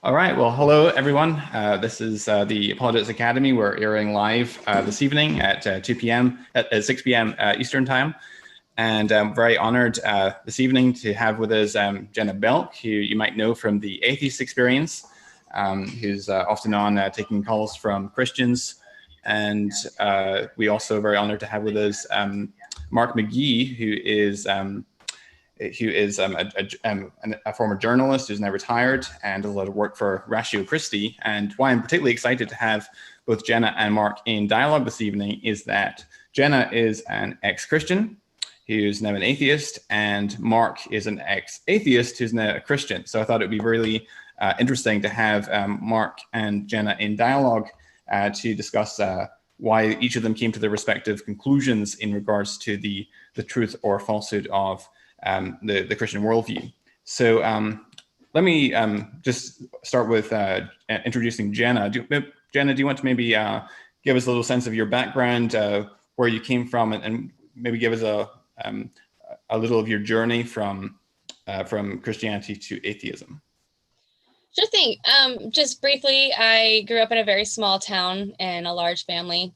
All right. Well, hello, everyone. This is the Apologetics Academy. We're airing live this evening at 2 p.m. at 6 p.m. Eastern Time. And I'm very honored this evening to have with us Jenna Belk, who you might know from the Atheist Experience, who's often on taking calls from Christians. And we also are very honored to have with us Mark McGee, who is a former journalist who's now retired and does a lot of work for Ratio Christi. And why I'm particularly excited to have both Jenna and Mark in dialogue this evening is that Jenna is an ex-Christian who's now an atheist, and Mark is an ex-atheist who's now a Christian. So I thought it would be really interesting to have Mark and Jenna in dialogue to discuss why each of them came to their respective conclusions in regards to the truth or falsehood of the Christian worldview. So let me just start with introducing Jenna. Jenna, do you want to maybe give us a little sense of your background, where you came from, and maybe give us a little of your journey from Christianity to atheism? Sure thing. Just briefly, I grew up in a very small town and a large family,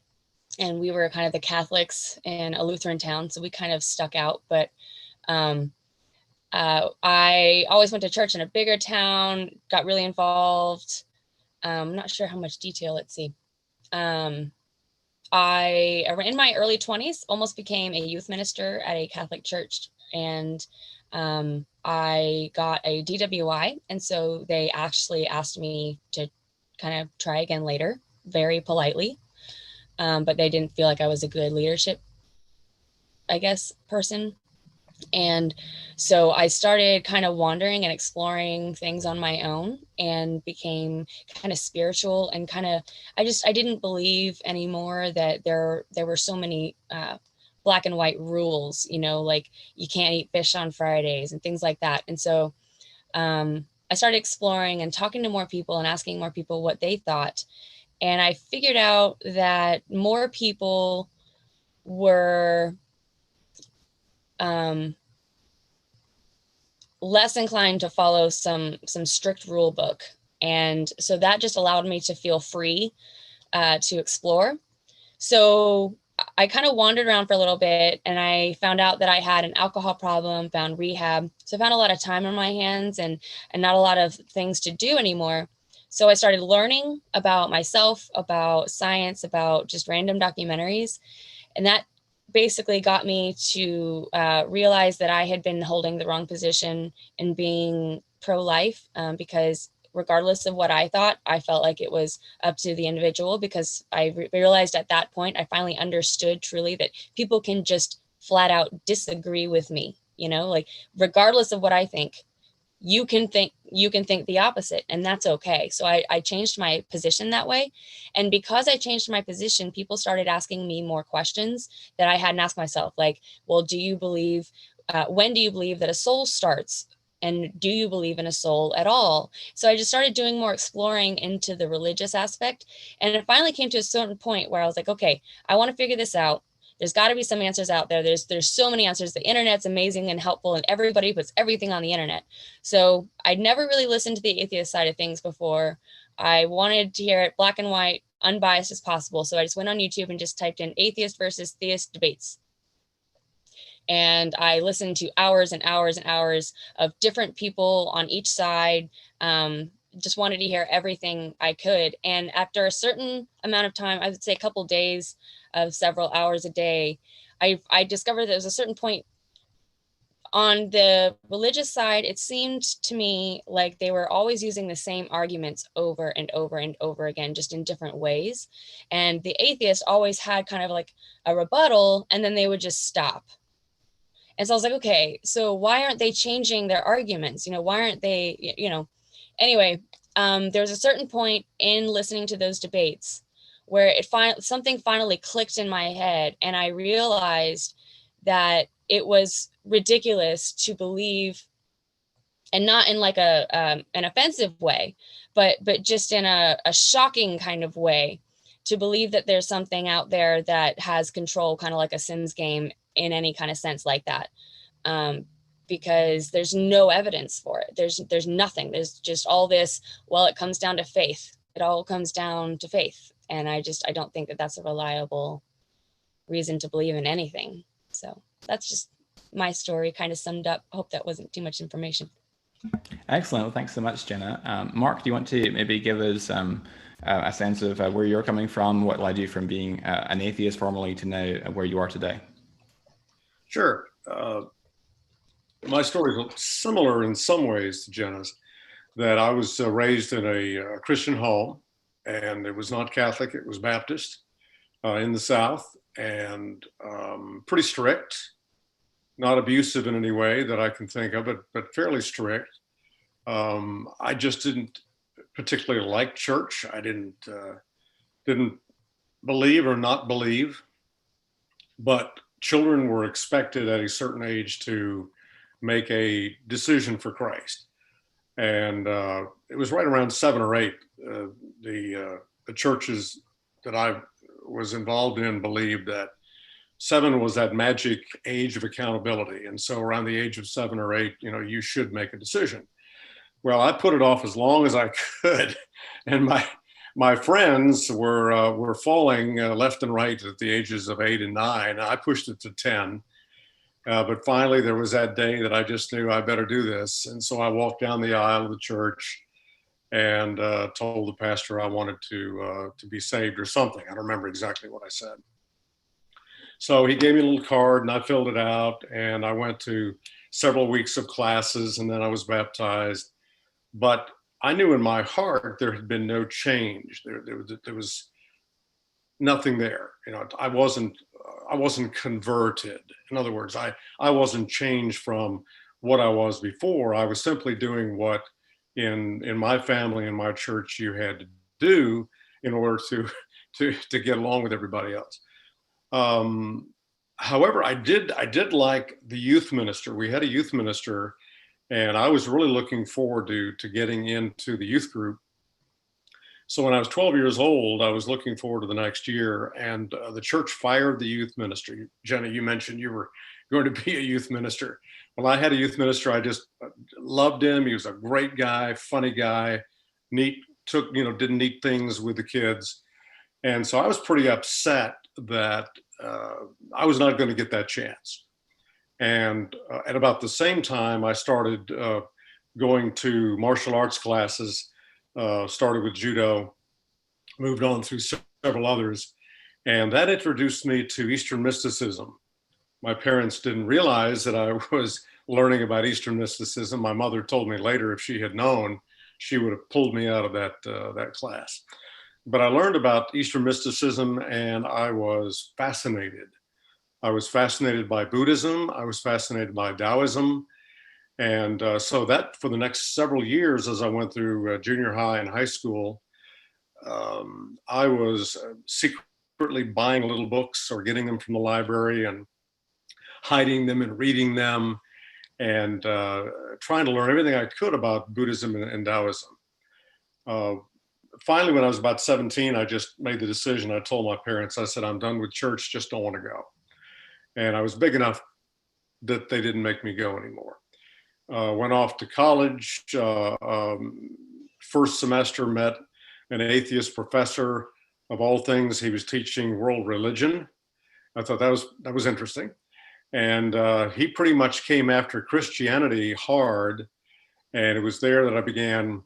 and we were kind of the Catholics in a Lutheran town, so we kind of stuck out. But I always went to church in a bigger town, got really involved. I'm not sure how much detail, let's see. I, in my early 20s, almost became a youth minister at a Catholic church, and I got a DWI, and so they actually asked me to kind of try again later, very politely, but they didn't feel like I was a good leadership, I guess, person. And so I started kind of wandering and exploring things on my own and became kind of spiritual and kind of, I didn't believe anymore that there were so many black and white rules, like you can't eat fish on Fridays and things like that. And so I started exploring and talking to more people and asking more people what they thought. And I figured out that more people were less inclined to follow some strict rule book. And so that just allowed me to feel free to explore. So I kind of wandered around for a little bit, and I found out that I had an alcohol problem, found rehab. So I found a lot of time on my hands and not a lot of things to do anymore. So I started learning about myself, about science, about just random documentaries. And that basically got me to realize that I had been holding the wrong position in being pro-life, because regardless of what I thought, I felt like it was up to the individual, because I realized at that point, I finally understood truly that people can just flat out disagree with me, like regardless of what I think, you can think the opposite, and that's okay. So I changed my position that way. And because I changed my position, people started asking me more questions that I hadn't asked myself. Like, well, do you believe, when do you believe that a soul starts? And do you believe in a soul at all? So I just started doing more exploring into the religious aspect. And it finally came to a certain point where I was like, okay, I want to figure this out. There's got to be some answers out there. There's so many answers. The internet's amazing and helpful, and everybody puts everything on the internet. So I'd never really listened to the atheist side of things before. I wanted to hear it black and white, unbiased as possible. So I just went on YouTube and just typed in atheist versus theist debates. And I listened to hours and hours and hours of different people on each side. Just wanted to hear everything I could. And after a certain amount of time, I would say a couple of days of several hours a day, I discovered there was a certain point on the religious side. It seemed to me like they were always using the same arguments over and over and over again, just in different ways. And the atheist always had kind of like a rebuttal, and then they would just stop. And so I was like, okay, so why aren't they changing their arguments? Why aren't they, anyway, there was a certain point in listening to those debates where something finally clicked in my head, and I realized that it was ridiculous to believe, and not in like an offensive way, but just in a shocking kind of way, to believe that there's something out there that has control, kind of like a Sims game in any kind of sense like that. because there's no evidence for it. There's nothing. There's just all this, well, it comes down to faith. It all comes down to faith. And I don't think that that's a reliable reason to believe in anything. So that's just my story kind of summed up. Hope that wasn't too much information. Excellent. Well, thanks so much, Jenna. Mark, do you want to maybe give us a sense of where you're coming from, what led you from being an atheist formerly to now where you are today? Sure. My story is similar in some ways to Jenna's, that I was raised in a Christian home, and it was not Catholic, it was Baptist in the South, and pretty strict, not abusive in any way that I can think of, but fairly strict. I just didn't particularly like church. I didn't believe or not believe, but children were expected at a certain age to make a decision for Christ. And it was right around 7 or 8. The churches that I was involved in believed that 7 was that magic age of accountability. And so around the age of 7 or 8, you should make a decision. Well, I put it off as long as I could. And my friends were falling left and right at the ages of 8 and 9. I pushed it to 10. But finally, there was that day that I just knew I better do this. And so I walked down the aisle of the church and told the pastor I wanted to be saved or something. I don't remember exactly what I said. So he gave me a little card and I filled it out, and I went to several weeks of classes, and then I was baptized. But I knew in my heart there had been no change. There was nothing there. I wasn't converted. In other words, I wasn't changed from what I was before. I was simply doing what in my family and my church you had to do in order to get along with everybody else. However, I did like the youth minister. We had a youth minister, and I was really looking forward to getting into the youth group. So when I was 12 years old, I was looking forward to the next year, and the church fired the youth minister. Jenna, you mentioned you were going to be a youth minister. Well, I had a youth minister. I just loved him. He was a great guy, funny guy, neat, did neat things with the kids. And so I was pretty upset that I was not going to get that chance. And at about the same time, I started going to martial arts classes, started with judo, moved on through several others. And that introduced me to Eastern mysticism. My parents didn't realize that I was learning about Eastern mysticism. My mother told me later, if she had known, she would have pulled me out of that class. But I learned about Eastern mysticism, and I was fascinated. I was fascinated by Buddhism. I was fascinated by Taoism. And so that for the next several years, as I went through junior high and high school, I was secretly buying little books or getting them from the library and hiding them and reading them and trying to learn everything I could about Buddhism and Taoism. Finally, when I was about 17, I just made the decision. I told my parents, I said, I'm done with church, just don't want to go. And I was big enough that they didn't make me go anymore. Went off to college. First semester, met an atheist professor. Of all things, he was teaching world religion. I thought that was interesting. And he pretty much came after Christianity hard. And it was there that I began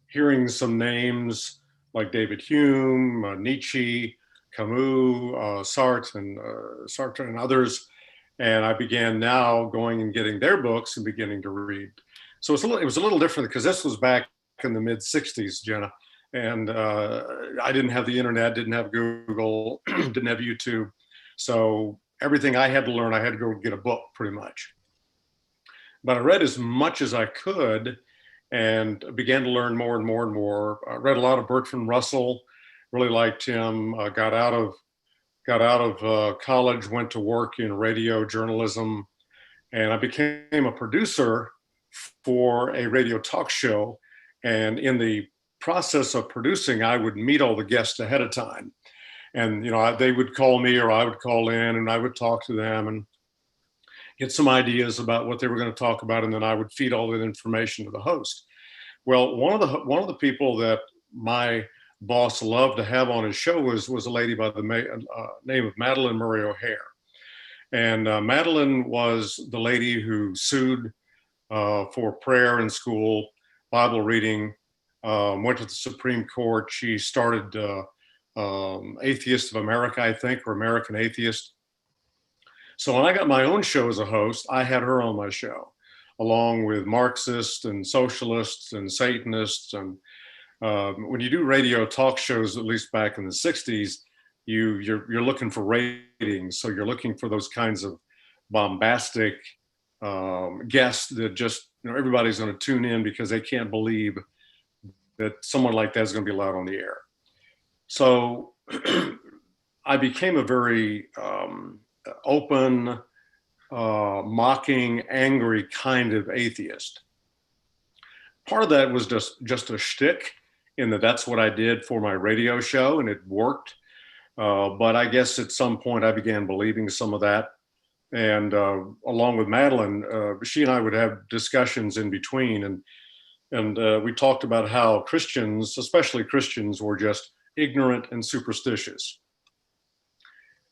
hearing some names like David Hume, Nietzsche, Camus, Sartre and others. And I began now going and getting their books and beginning to read. So it was a little different because this was back in the mid 60s, Jenna. And I didn't have the internet, didn't have Google, didn't have YouTube. So everything I had to learn, I had to go get a book pretty much. But I read as much as I could and began to learn more and more and more. I read a lot of Bertrand Russell, really liked him. Got out of college, went to work in radio journalism, and I became a producer for a radio talk show. And in the process of producing, I would meet all the guests ahead of time. And, they would call me or I would call in and I would talk to them. get some ideas about what they were going to talk about, and then I would feed all that information to the host. Well, one of the people that my boss loved to have on his show was a lady by the name of Madeline Murray O'Hare. And Madeline was the lady who sued for prayer in school, Bible reading, went to the Supreme Court. She started Atheist of America, I think, or American Atheist. So when I got my own show as a host, I had her on my show, along with Marxists and socialists and Satanists. And when you do radio talk shows, at least back in the 60s, you're looking for ratings. So you're looking for those kinds of bombastic guests that just, everybody's going to tune in because they can't believe that someone like that is going to be allowed on the air. So I became a very open, mocking, angry kind of atheist. Part of that was just a shtick, in that that's what I did for my radio show, and it worked. But I guess at some point I began believing some of that. And along with Madeline, she and I would have discussions in between, and we talked about how Christians, especially Christians, were just ignorant and superstitious.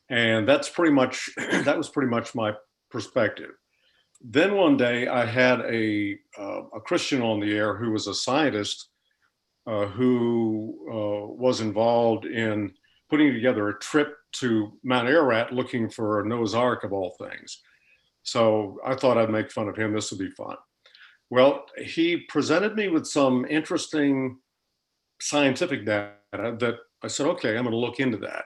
And that was pretty much my perspective. Then one day I had a Christian on the air who was a scientist who was involved in putting together a trip to Mount Ararat looking for a Noah's Ark of all things. So I thought I'd make fun of him. This would be fun. Well, he presented me with some interesting scientific data that I said, okay, I'm going to look into that.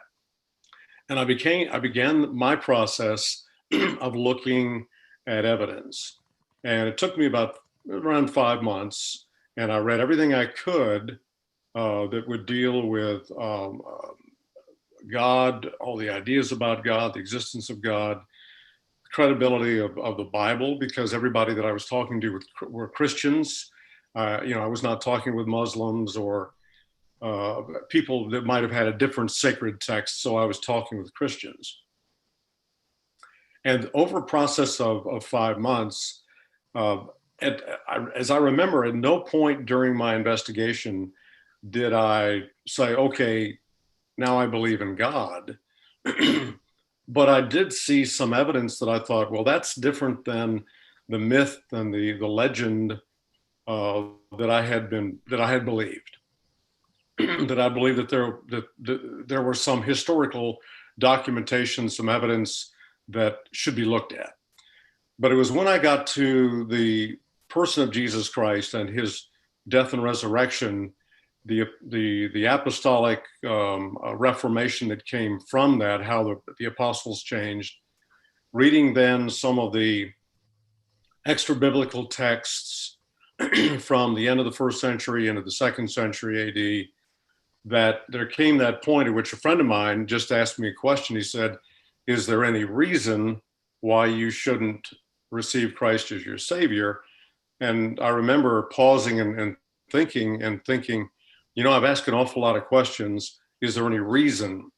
And I began my process of looking at evidence. And it took me around 5 months, and I read everything I could that would deal with God, all the ideas about God, the existence of God, credibility of the Bible, because everybody that I was talking to were Christians. I was not talking with Muslims or people that might have had a different sacred text, so I was talking with Christians. And over a process of 5 months, as I remember, at no point during my investigation did I say, okay, now I believe in God. But I did see some evidence that I thought, well, that's different than the myth and the legend that I had believed. That I believe that there were some historical documentation, some evidence that should be looked at. But it was when I got to the person of Jesus Christ and his death and resurrection, the apostolic reformation that came from that, how the apostles changed, reading then some of the extra biblical texts from the end of the 1st century into the 2nd century AD, that there came that point at which a friend of mine just asked me a question. He said, is there any reason why you shouldn't receive Christ as your Savior? And I remember pausing and thinking, I've asked an awful lot of questions. Is there any reason?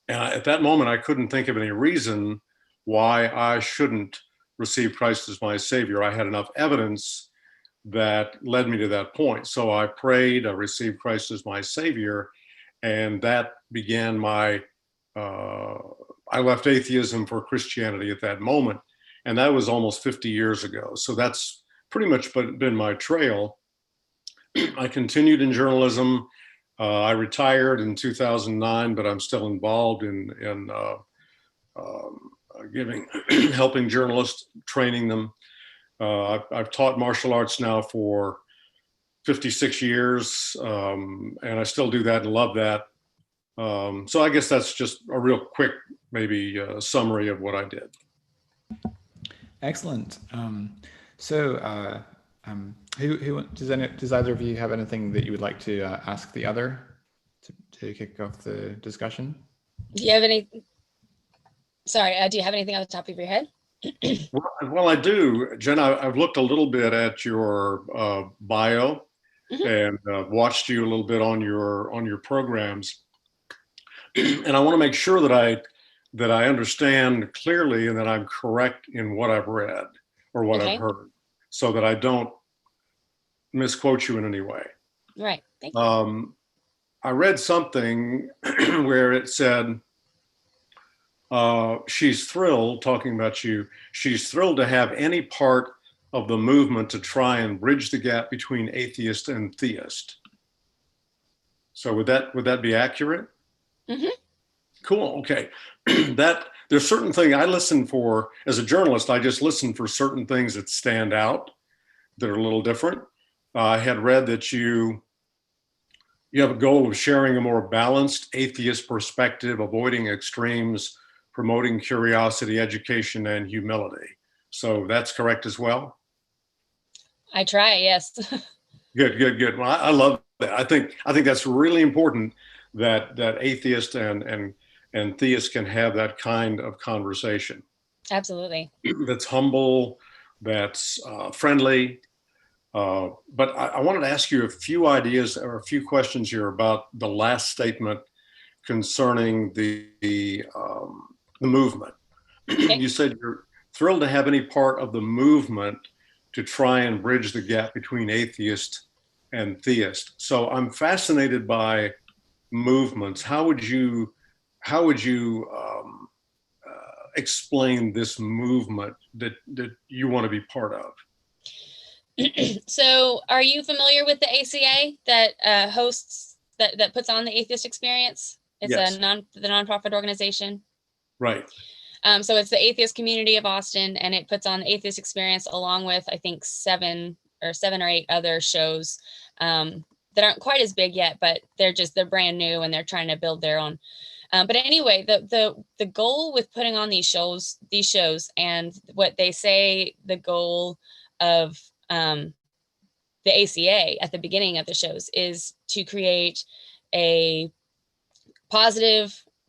And at that moment, I couldn't think of any reason why I shouldn't receive Christ as my Savior. I had enough evidence that led me to that point. So I prayed, I received Christ as my Savior, and that began I left atheism for Christianity at that moment. And that was almost 50 years ago. So that's pretty much been my trail. I continued in journalism. I retired in 2009, but I'm still involved in helping journalists, training them. I've taught martial arts now for 56 years, and I still do that and love that. So I guess that's just a real quick, maybe summary of what I did. Excellent. Who does either of you have anything that you would like to ask the other to kick off the discussion? Do you have anything on the top of your head? Well, I do, Jenna. I've looked a little bit at your bio, and watched you a little bit on your programs, and I want to make sure that that I understand clearly and that I'm correct in what I've read or what Okay. I've heard, so that I don't misquote you in any way. Right. Thank you. I read something where it said, she's thrilled, talking about you, she's thrilled to have any part of the movement to try and bridge the gap between atheist and theist. So would that be accurate? Mm-hmm. Cool. Okay. There's certain things I listen for as a journalist. I just listen for certain things that stand out, that are a little different. I had read that you have a goal of sharing a more balanced atheist perspective, avoiding extremes, promoting curiosity, education, and humility. So that's correct as well? I try, yes. Good. Well, I love that. I think that's really important that atheists and theists can have that kind of conversation. Absolutely. That's humble, that's friendly. But I wanted to ask you a few ideas or a few questions here about the last statement concerning the movement. Okay. You said you're thrilled to have any part of the movement to try and bridge the gap between atheist and theist. So I'm fascinated by movements. How would you explain this movement that you want to be part of? So are you familiar with the ACA that hosts, that puts on the Atheist Experience? It's Yes. the nonprofit organization. Right. So it's the atheist community of Austin, and it puts on the Atheist Experience along with, I think, seven or 8 other shows that aren't quite as big yet, but they're brand new and they're trying to build their own. But anyway, the goal with putting on these shows, and what they say the goal of the ACA at the beginning of the shows is to create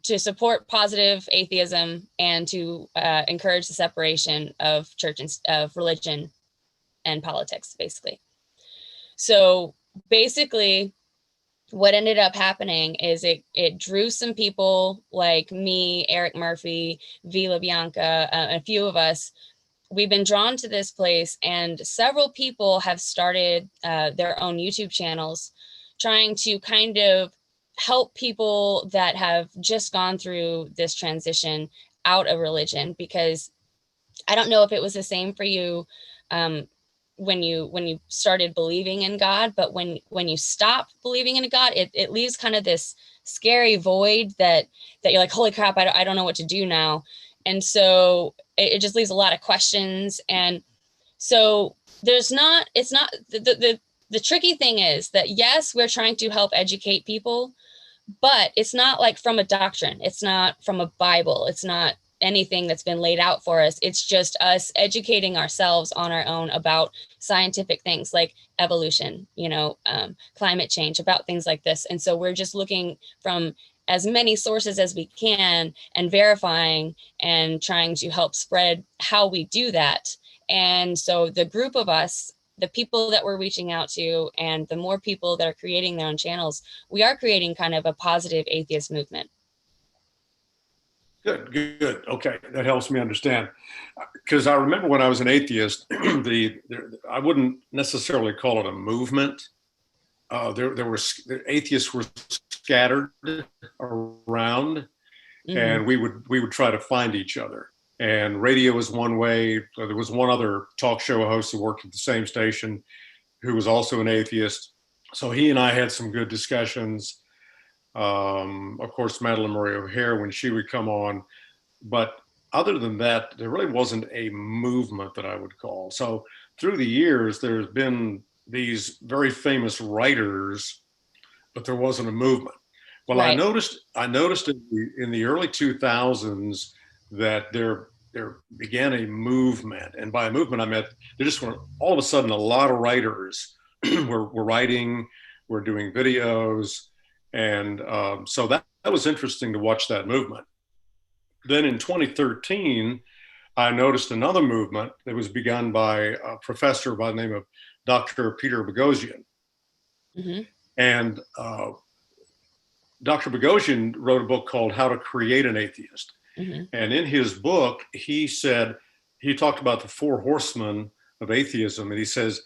to support positive atheism and to encourage the separation of church and of religion and politics, basically. So basically, what ended up happening is it drew some people like me, Eric Murphy, Vila Bianca, a few of us. We've been drawn to this place, and several people have started their own YouTube channels trying to kind of help people that have just gone through this transition out of religion. Because I don't know if it was the same for you when you started believing in God, but when you stop believing in God, it leaves kind of this scary void that you're like, holy crap, I don't know what to do now. And so it just leaves a lot of questions. And so the tricky thing is that, yes, we're trying to help educate people, but it's not like from a doctrine. It's not from a Bible. It's not anything that's been laid out for us. It's just us educating ourselves on our own about scientific things like evolution, climate change, about things like this. And so we're just looking from as many sources as we can and verifying and trying to help spread how we do that. And so the group of us, the people that we're reaching out to, and the more people that are creating their own channels, we are creating kind of a positive atheist movement. Good. Okay, that helps me understand. Because I remember when I was an atheist, I wouldn't necessarily call it a movement. The atheists were scattered around, and we would try to find each other. And radio was one way. There was one other talk show host who worked at the same station who was also an atheist. So he and I had some good discussions. Of course, Madeline Murray O'Hare when she would come on. But other than that, there really wasn't a movement that I would call. So through the years, there's been these very famous writers, but there wasn't a movement. Well, right. I noticed in the early 2000s that there began a movement. And by a movement, I meant there just were all of a sudden a lot of writers were writing, were doing videos. And so that was interesting to watch that movement. Then in 2013, I noticed another movement that was begun by a professor by the name of Dr. Peter Boghossian. And Dr. Boghossian wrote a book called How to Create an Atheist. Mhm. And in his book, he talked about the four horsemen of atheism. And he says,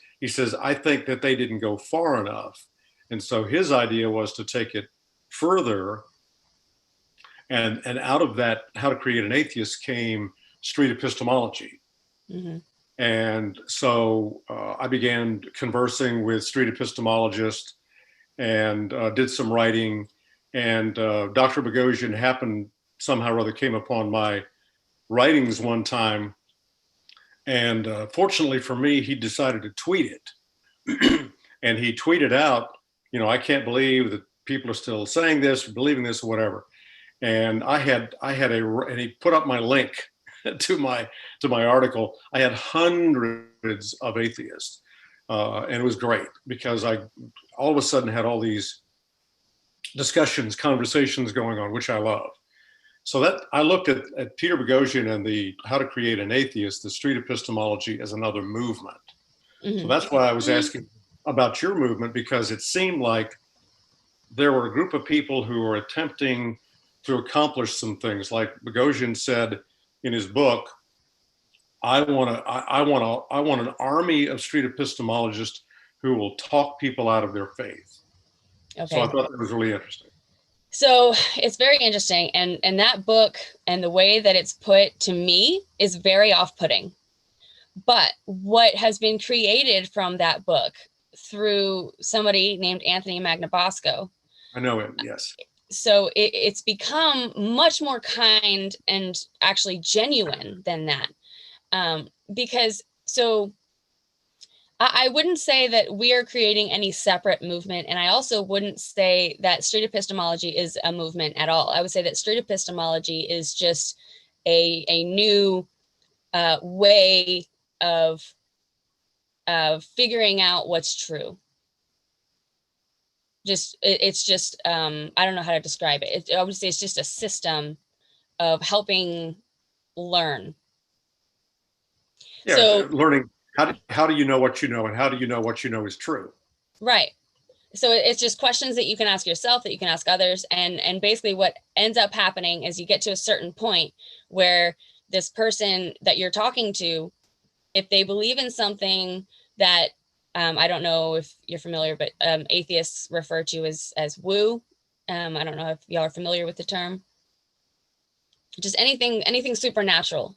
I think that they didn't go far enough. And so his idea was to take it further. And out of that, How to Create an Atheist, came street epistemology. Mhm. And so I began conversing with street epistemologists and did some writing. And Dr. Boghossian happened somehow or other came upon my writings one time. And fortunately for me, he decided to tweet it. And he tweeted out, I can't believe that people are still saying this, or believing this, or whatever. And and he put up my link to my article. I had hundreds of atheists, and it was great because I all of a sudden had all these discussions, conversations going on, which I love. So that I looked at Peter Boghossian and the How to Create an Atheist, the street epistemology, as another movement. Mhm. So that's why I was asking about your movement, because it seemed like there were a group of people who were attempting to accomplish some things. Like Boghossian said in his book, I want an army of street epistemologists who will talk people out of their faith. Okay. So I thought that was really interesting. So it's very interesting. And that book and the way that it's put to me is very off-putting. But what has been created from that book through somebody named Anthony Magnabosco. I know him, yes. So it's become much more kind and actually genuine than that. Because so I wouldn't say that we are creating any separate movement. And I also wouldn't say that street epistemology is a movement at all. I would say that street epistemology is just a new way of figuring out what's true. It's just I don't know how to describe it. I would say it's just a system of helping learn. Yeah, So learning how do you know what you know, and how do you know what you know is true? Right. So it's just questions that you can ask yourself, that you can ask others, and basically what ends up happening is you get to a certain point where this person that you're talking to, if they believe in something that I don't know if you're familiar, but atheists refer to as woo. I don't know if y'all are familiar with the term. Just anything supernatural,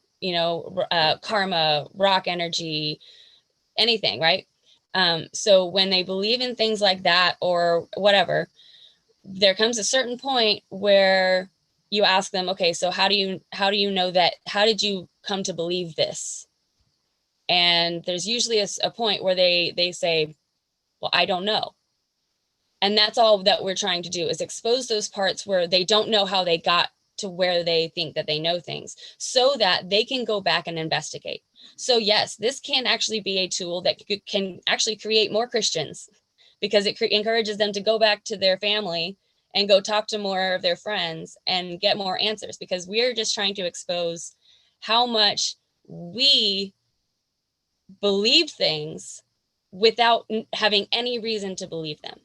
karma, rock energy, anything, right? So when they believe in things like that or whatever, there comes a certain point where you ask them, okay, so how do you know that? How did you come to believe this? And there's usually a point where they say, well, I don't know. And that's all that we're trying to do, is expose those parts where they don't know how they got to where they think that they know things, so that they can go back and investigate. So yes, this can actually be a tool that can actually create more Christians, because it encourages them to go back to their family and go talk to more of their friends and get more answers, because we're just trying to expose how much we believe things without having any reason to believe them.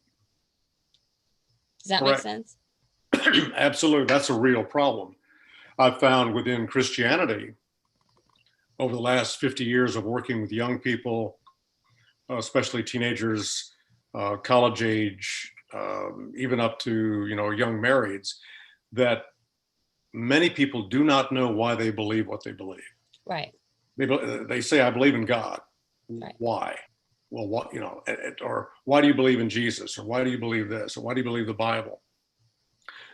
Does that make sense? Absolutely. That's a real problem. I've found within Christianity over the last 50 years of working with young people, especially teenagers, college age, even up to, young marrieds, that many people do not know why they believe what they believe. Right. They say, I believe in God. Right. Why? Well, what, or why do you believe in Jesus? Or why do you believe this? Or why do you believe the Bible?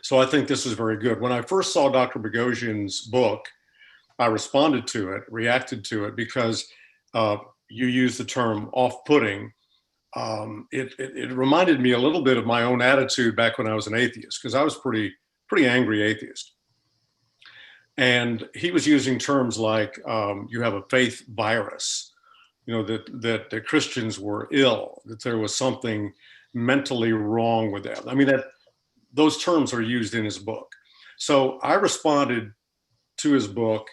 So I think this is very good. When I first saw Dr. Boghossian's book, I reacted to it, because you used the term off-putting. It reminded me a little bit of my own attitude back when I was an atheist, because I was pretty angry atheist. And he was using terms like you have a faith virus, that the Christians were ill, that there was something mentally wrong with them. I mean, those terms are used in his book. So I responded to his book,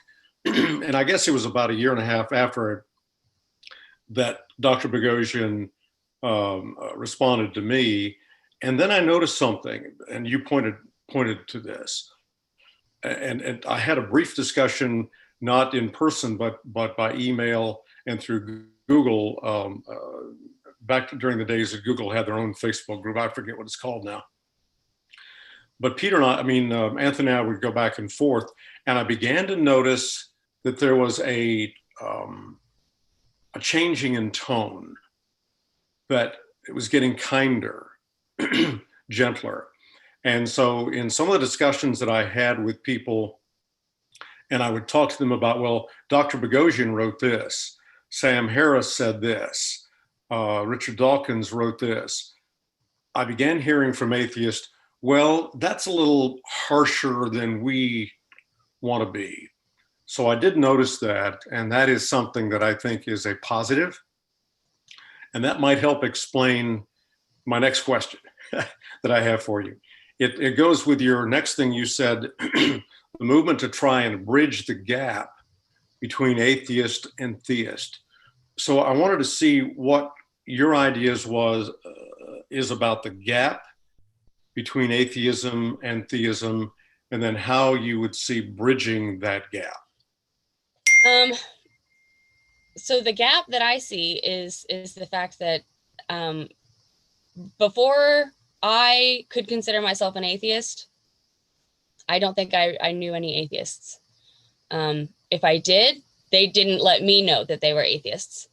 and I guess it was about a year and a half after that Dr. Boghossian responded to me. And then I noticed something, and you pointed to this. and I had a brief discussion, not in person, but by email and through Google, back during the days that Google had their own Facebook group. I forget what it's called now. But Peter and Anthony and I would go back and forth, and I began to notice that there was a changing in tone, that it was getting kinder, gentler. And so in some of the discussions that I had with people, and I would talk to them about, well, Dr. Boghossian wrote this, Sam Harris said this, Richard Dawkins wrote this. I began hearing from atheists, well, that's a little harsher than we want to be. So I did notice that, and that is something that I think is a positive. And that might help explain my next question that I have for you. It goes with your next thing you said, the movement to try and bridge the gap between atheist and theist. So I wanted to see what your ideas is about the gap between atheism and theism, and then how you would see bridging that gap. So the gap that I see is the fact that before I could consider myself an atheist, I don't think I knew any atheists. If I did, they didn't let me know that they were atheists.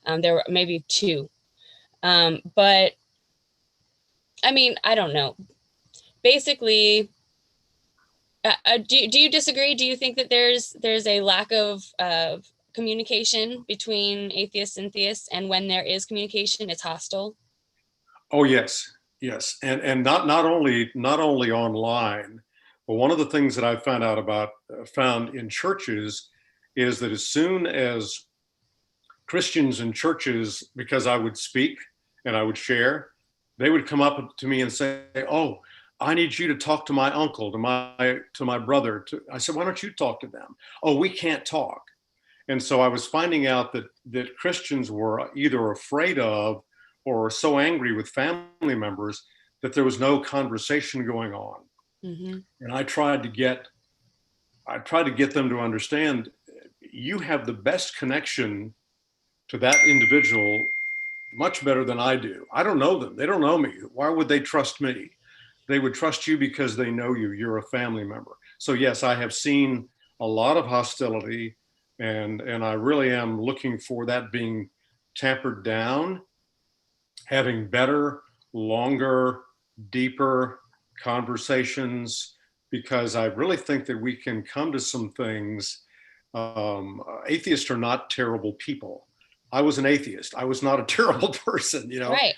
There were maybe two. But I mean, I don't know. Basically, do you disagree? Do you think that there's a lack of communication between atheists and theists, and when there is communication, it's hostile? Oh yes, and not only online, but one of the things that I found in churches is that as soon as Christians in churches, because I would speak and I would share, they would come up to me and say, "Oh, I need you to talk to my uncle, to my brother." I said, "Why don't you talk to them?" "Oh, we can't talk." And so I was finding out that Christians were either afraid of or so angry with family members that there was no conversation going on. Mm-hmm. And I tried to get them to understand, you have the best connection to that individual much better than I do. I don't know them. They don't know me. Why would they trust me? They would trust you because they know you. You're a family member. So yes, I have seen a lot of hostility, and I really am looking for that being tampered down, having better, longer, deeper conversations, because I really think that we can come to some things. Atheists are not terrible people. I was an atheist. I was not a terrible person, you know. Right.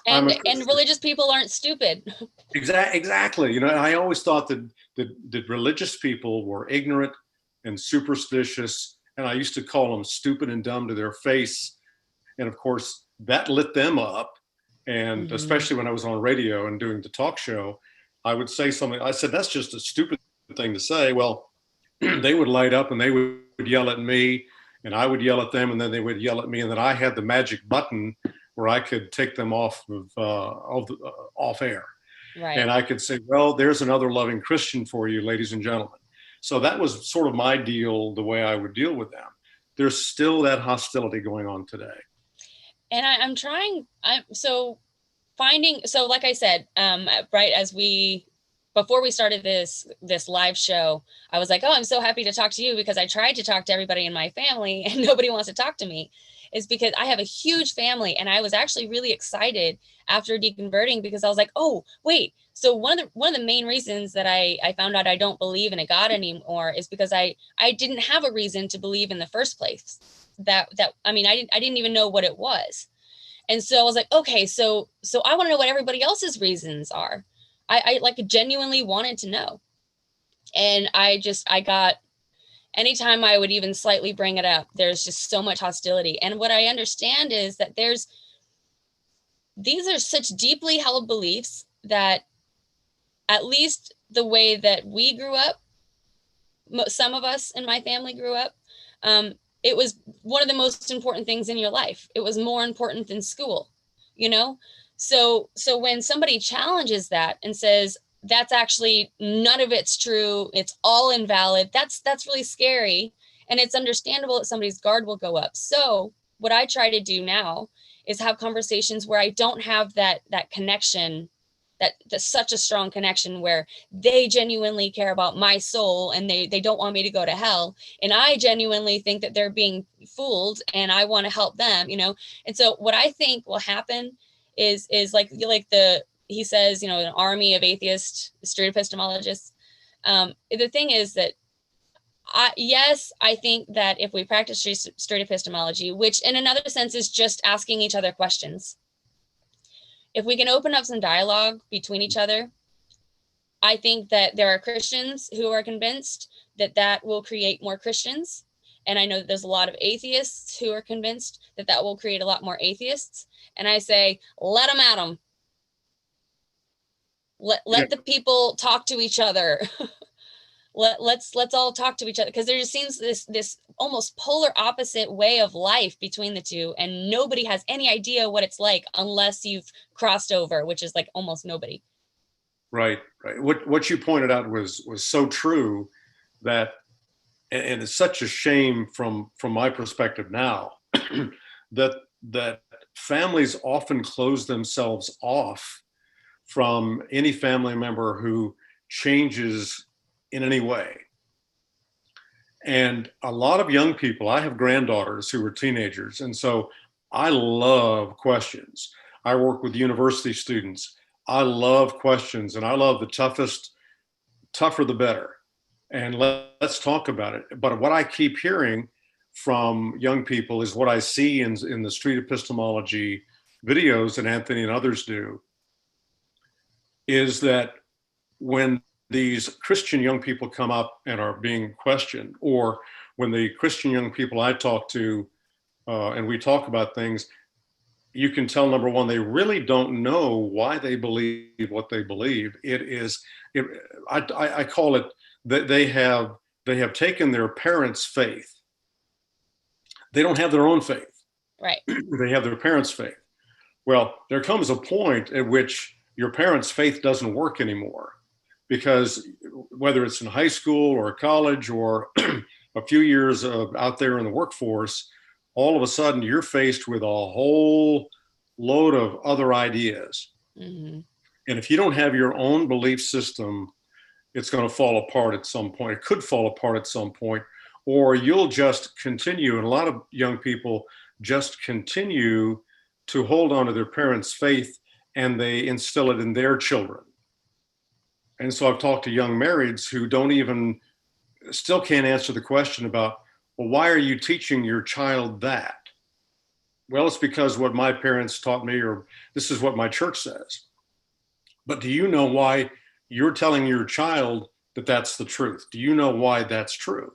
And religious people aren't stupid. Exactly. You know, I always thought that religious people were ignorant and superstitious, and I used to call them stupid and dumb to their face. And of course, that lit them up. And mm-hmm. especially when I was on radio and doing the talk show, I would say something. I said, "That's just a stupid thing to say." Well, they would light up and they would yell at me, and I would yell at them, and then they would yell at me, and then I had the magic button where I could take them off air. Right. And I could say, "Well, there's another loving Christian for you, ladies and gentlemen." So that was sort of my deal, the way I would deal with them. There's still that hostility going on today. And like I said, right before we started this live show, I was like, "Oh, I'm so happy to talk to you," because I tried to talk to everybody in my family and nobody wants to talk to me. Is because I have a huge family, and I was actually really excited after deconverting, because I was like, "Oh, wait." So one of the main reasons that I found out I don't believe in a God anymore is because I didn't have a reason to believe in the first place. I didn't even know what it was. And so I was like, okay, so I want to know what everybody else's reasons are. I like genuinely wanted to know. And anytime I would even slightly bring it up, there's just so much hostility. And what I understand is that these are such deeply held beliefs that, at least the way that we grew up, some of us in my family grew up, it was one of the most important things in your life. It was more important than school, you know? So when somebody challenges that and says, that's actually, none of it's true. It's all invalid. That's really scary. And it's understandable that somebody's guard will go up. So what I try to do now is have conversations where I don't have that connection, that's such a strong connection where they genuinely care about my soul and they don't want me to go to hell. And I genuinely think that they're being fooled and I want to help them, you know? And so what I think will happen is like he says, you know, an army of atheist street epistemologists. The thing is that I think that if we practice straight epistemology, which in another sense is just asking each other questions, if we can open up some dialogue between each other, I think that there are Christians who are convinced that that will create more Christians. And I know that there's a lot of atheists who are convinced that that will create a lot more atheists. And I say, let them at them. Let the people talk to each other. Let's all talk to each other, because there just seems this almost polar opposite way of life between the two, and nobody has any idea what it's like unless you've crossed over, which is like almost nobody. Right. What you pointed out was so true, that, and it's such a shame from my perspective now, that families often close themselves off from any family member who changes in any way. And a lot of young people, I have granddaughters who are teenagers, and so I love questions. I work with university students. I love questions, and I love the tougher the better. And let's talk about it. But what I keep hearing from young people is what I see in the street epistemology videos that Anthony and others do, is that when these Christian young people come up and are being questioned, or when the Christian young people I talk to and we talk about things, you can tell, number one, they really don't know why they believe what they believe. I call it that they have taken their parents' faith. They don't have their own faith. Right. They have their parents' faith. Well, there comes a point at which your parents' faith doesn't work anymore, because whether it's in high school or college or a few years out there in the workforce, all of a sudden you're faced with a whole load of other ideas. Mm-hmm. And if you don't have your own belief system, it's going to fall apart at some point. It could fall apart at some point, or you'll just continue. And a lot of young people just continue to hold on to their parents' faith, and they instill it in their children. And so I've talked to young marrieds who still can't answer the question about, well, why are you teaching your child that? Well, it's because what my parents taught me, or this is what my church says. But do you know why you're telling your child that that's the truth? Do you know why that's true?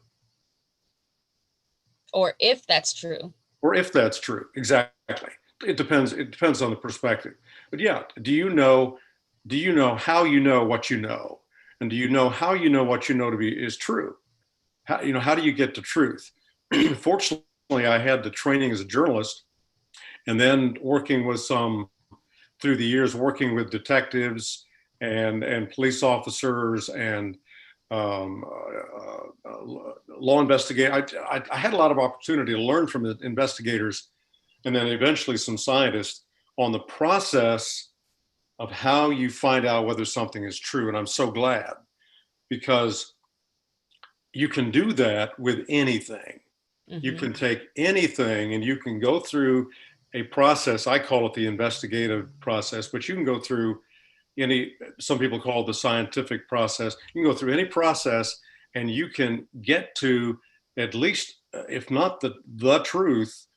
Or if that's true. Or if that's true, exactly. It depends on the perspective. But yeah, do you know how you know what you know? And do you know how you know what you know is true? How do you get to truth? Fortunately, I had the training as a journalist, and then through the years, working with detectives and police officers and law investigators. I had a lot of opportunity to learn from the investigators, and then eventually some scientists, on the process of how you find out whether something is true. And I'm so glad, because you can do that with anything. Mm-hmm. You can take anything and you can go through a process. I call it the investigative process, but you can go through some people call it the scientific process. You can go through any process and you can get to, at least, if not the truth,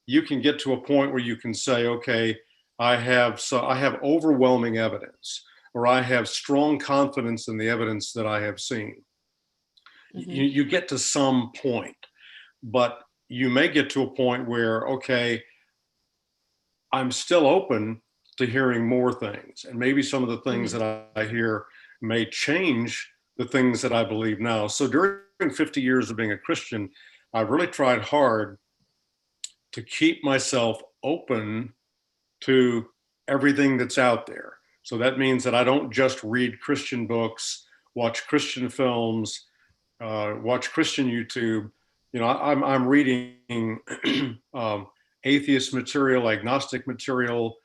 you can get to a point where you can say, okay, I have overwhelming evidence, or I have strong confidence in the evidence that I have seen. Mm-hmm. You get to some point, but you may get to a point where, okay, I'm still open to hearing more things. And maybe some of the things mm-hmm. that I hear may change the things that I believe now. So during 50 years of being a Christian, I've really tried hard to keep myself open to everything that's out there. So that means that I don't just read Christian books, watch Christian films, watch Christian YouTube. You know, I'm reading atheist material, agnostic material.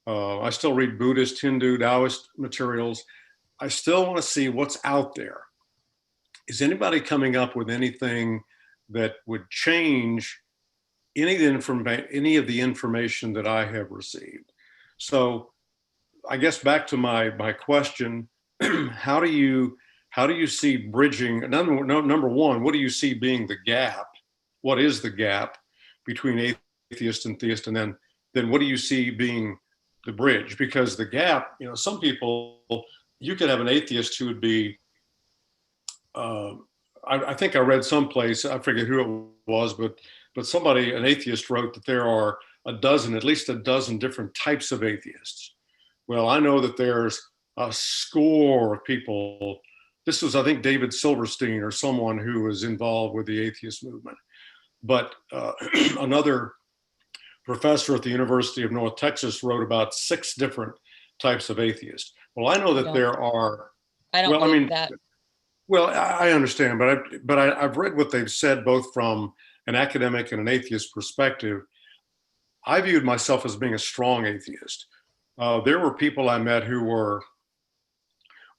I still read Buddhist, Hindu, Taoist materials. I still want to see what's out there. Is anybody coming up with anything that would change any of the information that I have received? So I guess back to my question, how do you see bridging? Number one, what do you see being the gap? What is the gap between atheist and theist? And then what do you see being the bridge? Because the gap, you know, some people, you could have an atheist who would be, I think I read someplace, I forget who it was, but somebody, an atheist, wrote that there are at least a dozen different types of atheists. Well, I know that there's a score of people. This was, I think, David Silverstein or someone who was involved with the atheist movement. But another professor at the University of North Texas wrote about 6 different types of atheists. Well, I know that there are. I don't believe that. Well, I understand, but I've read what they've said both from an academic and an atheist perspective. I viewed myself as being a strong atheist. There were people I met who were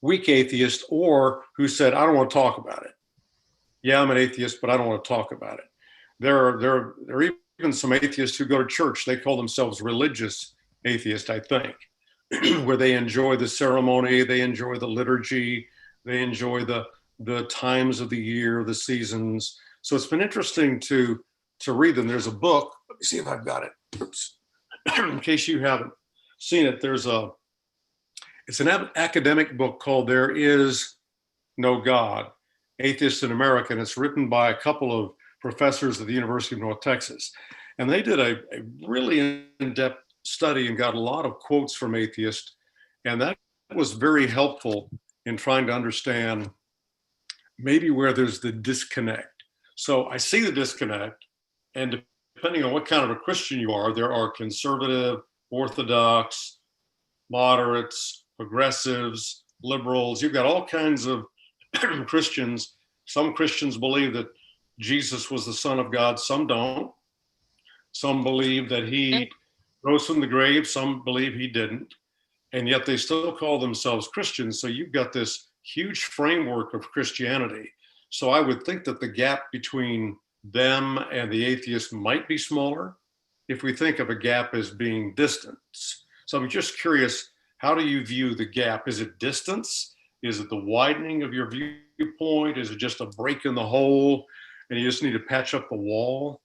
weak atheists or who said, I don't want to talk about it. Yeah, I'm an atheist, but I don't want to talk about it. There are even some atheists who go to church. They call themselves religious atheists, I think, where they enjoy the ceremony, they enjoy the liturgy, they enjoy the times of the year, the seasons. So it's been interesting to read them. There's a book. Let me see if I've got it. Oops. In case you haven't seen it, it's an academic book called There Is No God, Atheists in America, and it's written by a couple of professors at the University of North Texas. And they did a really in-depth study and got a lot of quotes from atheists. And that was very helpful in trying to understand maybe where there's the disconnect. So I see the disconnect, and depending on what kind of a Christian you are, there are conservative, orthodox, moderates, progressives, liberals. You've got all kinds of Christians. Some Christians believe that Jesus was the Son of God. Some don't. Some believe that he rose from the grave. Some believe he didn't. And yet they still call themselves Christians. So you've got this huge framework of Christianity. So I would think that the gap between them and the atheists might be smaller if we think of a gap as being distance. So I'm just curious, how do you view the gap? Is it distance? Is it the widening of your viewpoint? Is it just a break in the hole and you just need to patch up the wall?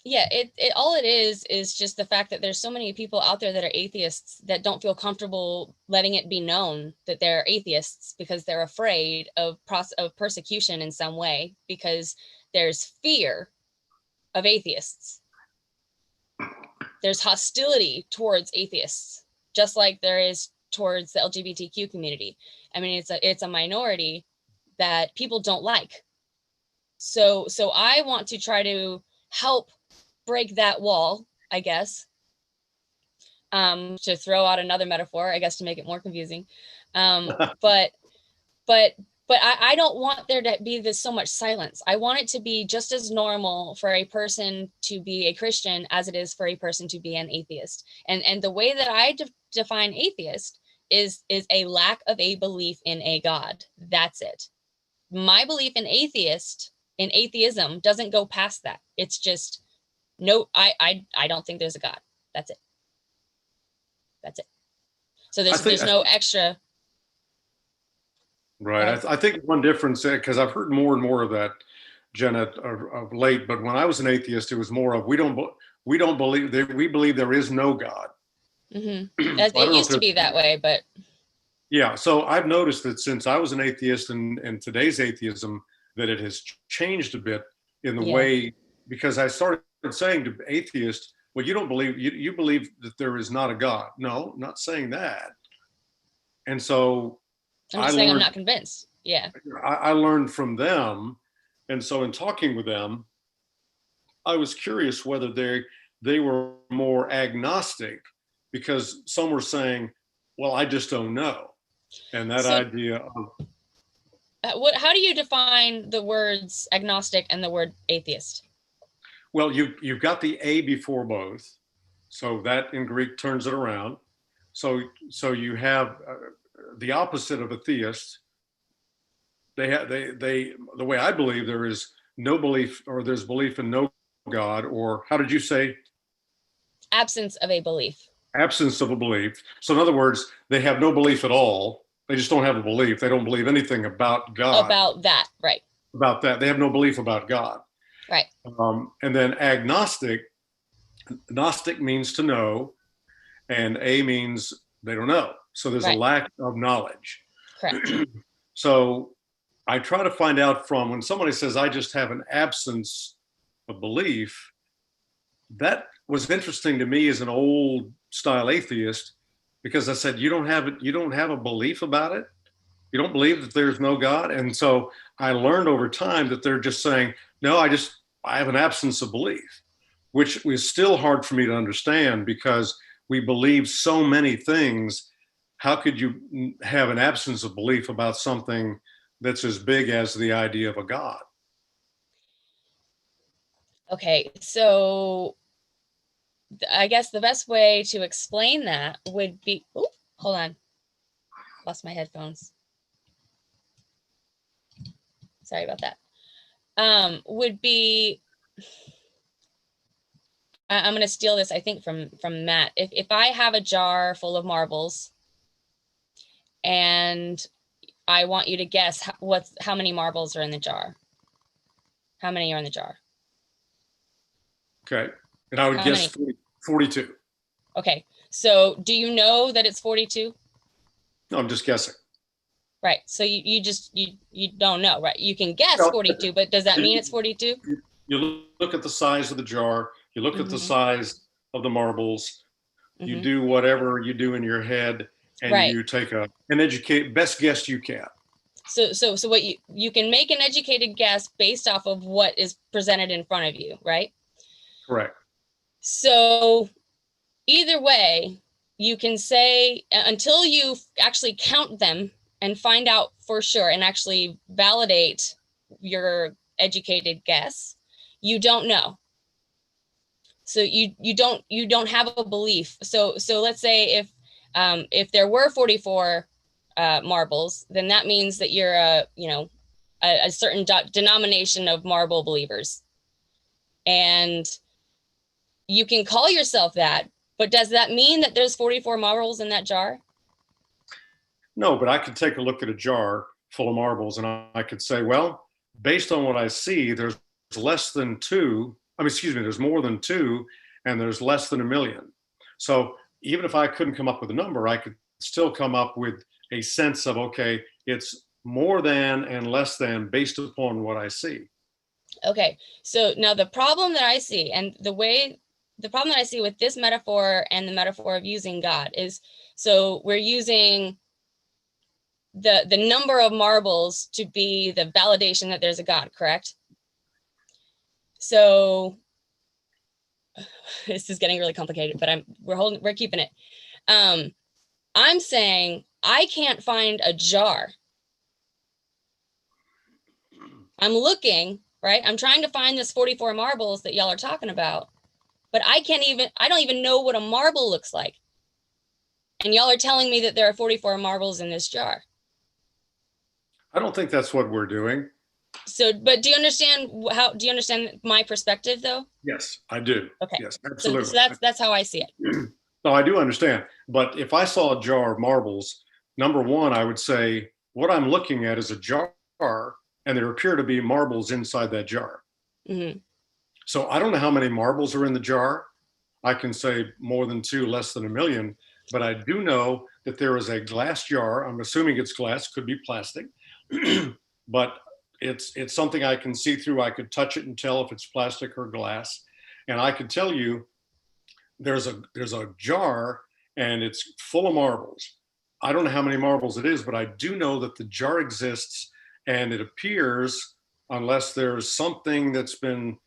Yeah, it all it is just the fact that there's so many people out there that are atheists that don't feel comfortable letting it be known that they're atheists because they're afraid of persecution in some way, because there's fear of atheists. There's hostility towards atheists, just like there is towards the LGBTQ community. I mean, it's a minority that people don't like. So I want to try to help break that wall, I guess, to throw out another metaphor, I guess, to make it more confusing. But I don't want there to be this so much silence. I want it to be just as normal for a person to be a Christian as it is for a person to be an atheist. And the way that I define atheist is a lack of a belief in a God. That's it. My belief in atheism doesn't go past that. It's just, no, I don't think there's a God. That's it. That's it. So there's no extra. Right. I think one difference, because I've heard more and more of that, Jenna, of late. But when I was an atheist, it was more of we believe there is no God. Mm-hmm. It used to be that way, but yeah. So I've noticed that since I was an atheist and today's atheism, that it has changed a bit in the way, because I started saying to atheists, well, you don't believe, you believe that there is not a God. No, I'm not saying that. And so I'm just saying I'm not convinced. Yeah. I learned from them. And so in talking with them, I was curious whether they were more agnostic, because some were saying, Well, I just don't know. And that So- idea of, How do you define the words agnostic and the word atheist? well, you've got the A before both. So that in Greek turns it around. So you have the opposite of a theist. The way I believe, there is no belief, or there's belief in no God, or how did you say? Absence of a belief. Absence of a belief. So in other words, they have no belief at all. They just don't have a belief. They don't believe anything about God. About that, right. About that. They have no belief about God. Right. And then agnostic, Gnostic means to know, and A means they don't know. So there's Right. a lack of knowledge. Correct. So I try to find out from when somebody says, I just have an absence of belief, that was interesting to me as an old style atheist, because I said, you don't have a belief about it? You don't believe that there's no God? And so I learned over time that they're just saying, no, I have an absence of belief, which was still hard for me to understand, because we believe so many things. How could you have an absence of belief about something that's as big as the idea of a God? Okay, so I guess the best way to explain that would be, oh, hold on, lost my headphones. Sorry about that. Would be, I'm going to steal this, I think, from Matt. If I have a jar full of marbles and I want you to guess how many marbles are in the jar. How many are in the jar? Okay. And I would guess 42. Okay. So do you know that it's 42? No, I'm just guessing. Right. So you don't know, right? You can guess No. 42, but does that mean it's 42? You look at the size of the jar, you look at the size of the marbles, you do whatever you do in your head, and Right. you take an best guess you can. So what you can make an educated guess based off of what is presented in front of you, right? Correct. So either way, you can say, until you actually count them and find out for sure and actually validate your educated guess, you don't know. So you don't have a belief. So let's say if there were 44 marbles, then that means that you're a certain denomination of marble believers, and you can call yourself that. But does that mean that there's 44 marbles in that jar? No, but I could take a look at a jar full of marbles, and I could say, well, based on what I see, there's less than two. There's more than two, and there's less than 1 million. So even if I couldn't come up with a number, I could still come up with a sense of, okay, it's more than and less than based upon what I see. Okay, so now the problem that I see, and the problem that I see with this metaphor and the metaphor of using God is, so we're using the number of marbles to be the validation that there's a God, correct? So this is getting really complicated, but we're keeping it. I'm saying I can't find a jar. I'm looking, right? I'm trying to find this 44 marbles that y'all are talking about, but I don't even know what a marble looks like. And y'all are telling me that there are 44 marbles in this jar. I don't think that's what we're doing. So, but do you understand my perspective though? Yes, I do. Okay. Yes, absolutely. So that's how I see it. No, I do understand. But if I saw a jar of marbles, number one, I would say what I'm looking at is a jar, and there appear to be marbles inside that jar. Mm-hmm. So I don't know how many marbles are in the jar. I can say more than two, less than 1 million. But I do know that there is a glass jar. I'm assuming it's glass, could be plastic, but it's something I can see through. I could touch it and tell if it's plastic or glass. And I could tell you there's a jar and it's full of marbles. I don't know how many marbles it is, but I do know that the jar exists, and it appears, unless there's something that's been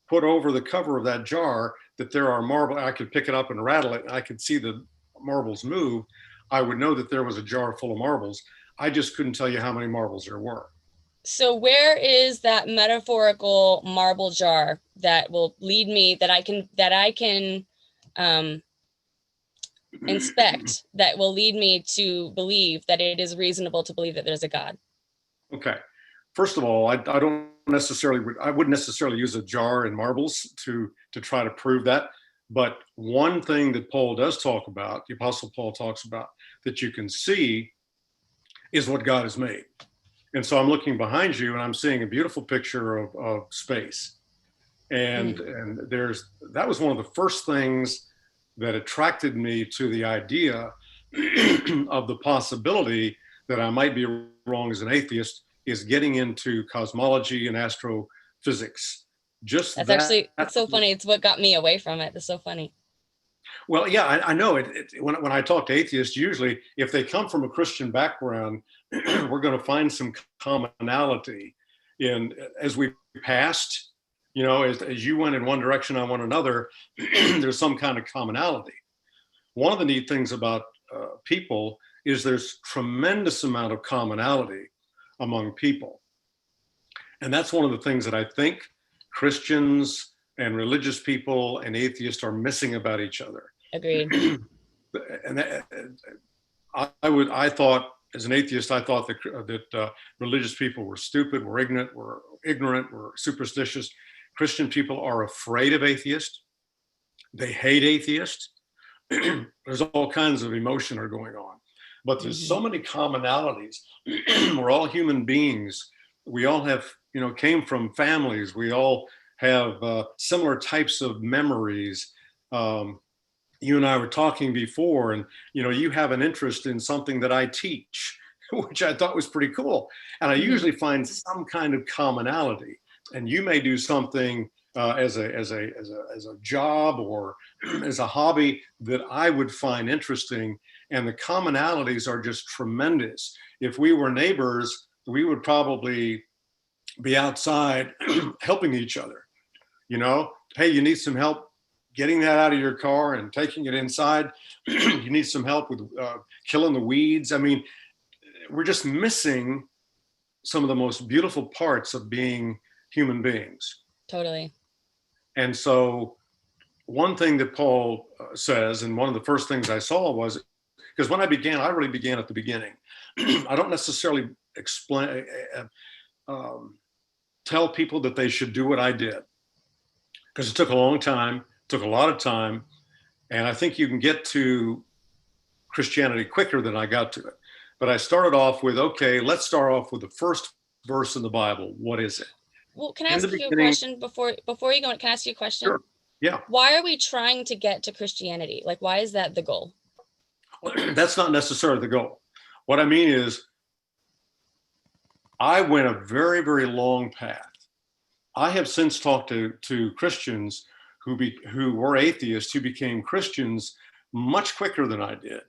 put over the cover of that jar, that there are marbles. I could pick it up and rattle it, and I could see the marbles move. I would know that there was a jar full of marbles. I just couldn't tell you how many marbles there were. So where is that metaphorical marble jar that will lead me, that I can inspect, that will lead me to believe that it is reasonable to believe that there's a God? Okay. First of all, I wouldn't necessarily use a jar and marbles to try to prove that. But one thing that Paul does talk about, the Apostle Paul talks about, that you can see is what God has made. And so I'm looking behind you and I'm seeing a beautiful picture of space. And that was one of the first things that attracted me to the idea of the possibility that I might be wrong as an atheist, is getting into cosmology and astrophysics. That's so funny. It's what got me away from it. It's so funny. Well, yeah, I know it. When I talk to atheists, usually if they come from a Christian background, we're going to find some commonality in as we passed. You know, as you went in one direction, I went another. There's some kind of commonality. One of the neat things about people is there's tremendous amount of commonality among people, and that's one of the things that I think Christians and religious people and atheists are missing about each other. Agreed. And I thought, as an atheist, I thought that religious people were stupid, were ignorant, were superstitious. Christian people are afraid of atheists. They hate atheists. There's all kinds of emotion are going on, but there's so many commonalities. We're all human beings. We all have, came from families. We all have similar types of memories. You and I were talking before, and you have an interest in something that I teach, which I thought was pretty cool. And I usually find some kind of commonality. And you may do something as a job or as a hobby that I would find interesting, and the commonalities are just tremendous. If we were neighbors, we would probably be outside helping each other. Hey, you need some help getting that out of your car and taking it inside. You need some help with killing the weeds. I mean, we're just missing some of the most beautiful parts of being human beings. Totally. And so one thing that Paul says, and one of the first things I saw was, because when I really began at the beginning. I don't necessarily tell people that they should do what I did, because it took a long time, took a lot of time, and I think you can get to Christianity quicker than I got to it. But I started off with, okay, let's start off with the first verse in the Bible. What is it? Well, can I ask you a question before you go? Can I ask you a question? Sure. Yeah. Why are we trying to get to Christianity? Like, why is that the goal? Well, that's not necessarily the goal. What I mean is, I went a very, very long path. I have since talked to Christians who were atheists who became Christians much quicker than I did.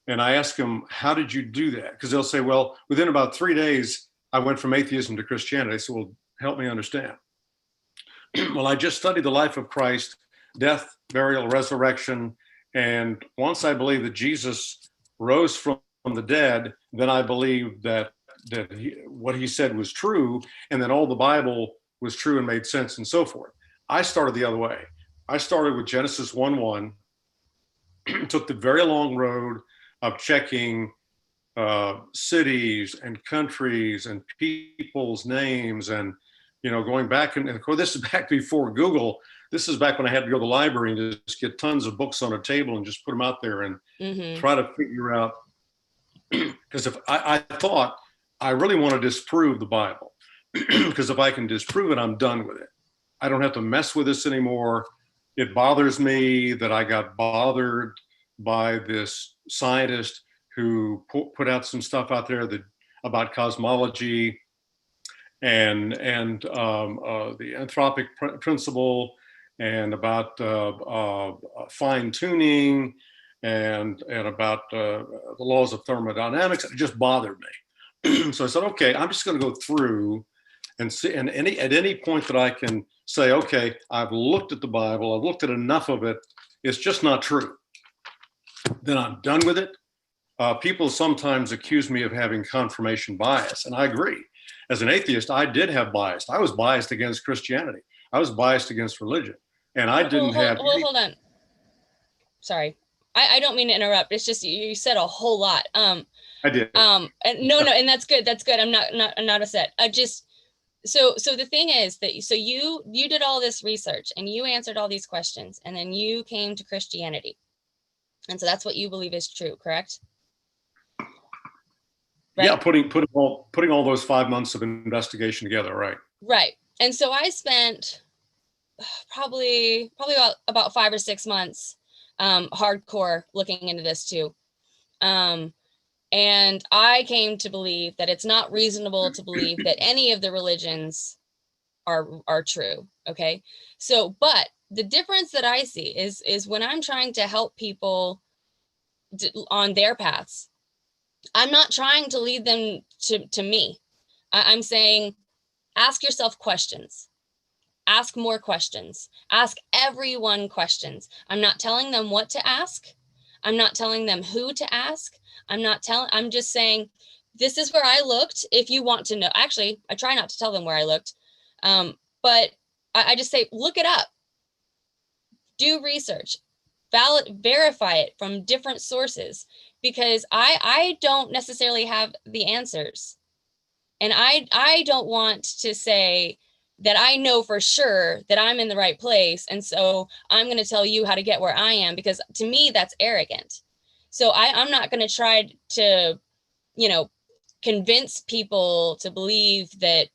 And I ask them, how did you do that? Because they'll say, well, within about 3 days, I went from atheism to Christianity. I said, well, help me understand. Well, I just studied the life of Christ, death, burial, resurrection. And once I believed that Jesus rose from the dead, then I believed that what he said was true, and that all the Bible was true and made sense and so forth. I started the other way. I started with Genesis 1:1, took the very long road of checking cities and countries and people's names, and going back, and of course this is back before Google. This is back when I had to go to the library and just get tons of books on a table and just put them out there and try to figure out, because if I thought I really want to disprove the Bible, because if I can disprove it, I'm done with it. I don't have to mess with this anymore. It bothers me that I got bothered by this scientist who put out some stuff out there about cosmology and the anthropic principle, and about fine tuning and about the laws of thermodynamics. It just bothered me. So I said, okay, I'm just going to go through and see, and at any point that I can say, okay, I've looked at the Bible, I've looked at enough of it, it's just not true. Then I'm done with it. people sometimes accuse me of having confirmation bias, and I agree. As an atheist, I did have bias. I was biased against Christianity. I was biased against religion, and I didn't have. Hold on. Sorry, I don't mean to interrupt. It's just you said a whole lot. I did. And no, and that's good. That's good. I'm not upset. So the thing is that you did all this research and you answered all these questions, and then you came to Christianity, and so that's what you believe is true, correct? Right? Yeah, putting all those 5 months of investigation together, right? Right. And so I spent probably about 5 or 6 months hardcore looking into this too. And I came to believe that it's not reasonable to believe that any of the religions are true. Okay. So, but the difference that I see is when I'm trying to help people on their paths, I'm not trying to lead them to me. I'm saying, ask yourself questions. Ask more questions. Ask everyone questions. I'm not telling them what to ask. I'm not telling them who to ask. I'm just saying, this is where I looked. If you want to know, actually, I try not to tell them where I looked. But I just say, look it up. Do research. Verify it from different sources, because I don't necessarily have the answers. And I don't want to say that I know for sure that I'm in the right place, and so I'm going to tell you how to get where I am, because to me, that's arrogant. So I'm not going to try to, convince people to believe that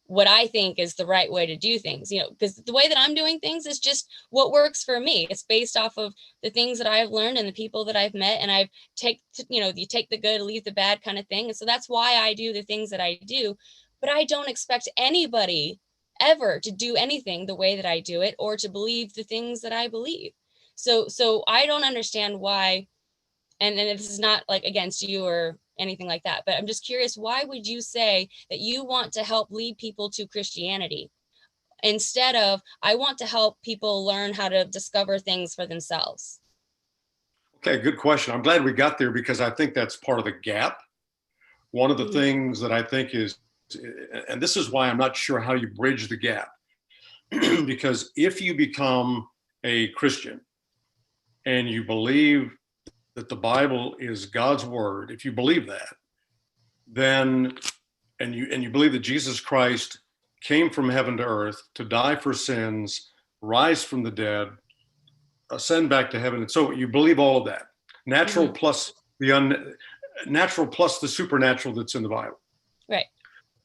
what I think is the right way to do things, because the way that I'm doing things is just what works for me. It's based off of the things that I've learned and the people that I've met, and you take the good, leave the bad kind of thing. And so that's why I do the things that I do, but I don't expect anybody ever to do anything the way that I do it, or to believe the things that I believe. So I don't understand why, and this is not like against you or anything like that, but I'm just curious, why would you say that you want to help lead people to Christianity instead of, I want to help people learn how to discover things for themselves? Okay, good question. I'm glad we got there, because I think that's part of the gap. One of the things that I think is, and this is why I'm not sure how you bridge the gap, because if you become a Christian and you believe that the Bible is God's word, if you believe that, then, and you believe that Jesus Christ came from heaven to earth to die for sins, rise from the dead, ascend back to heaven, and so you believe all of that, natural plus the natural plus the supernatural that's in the Bible. Right.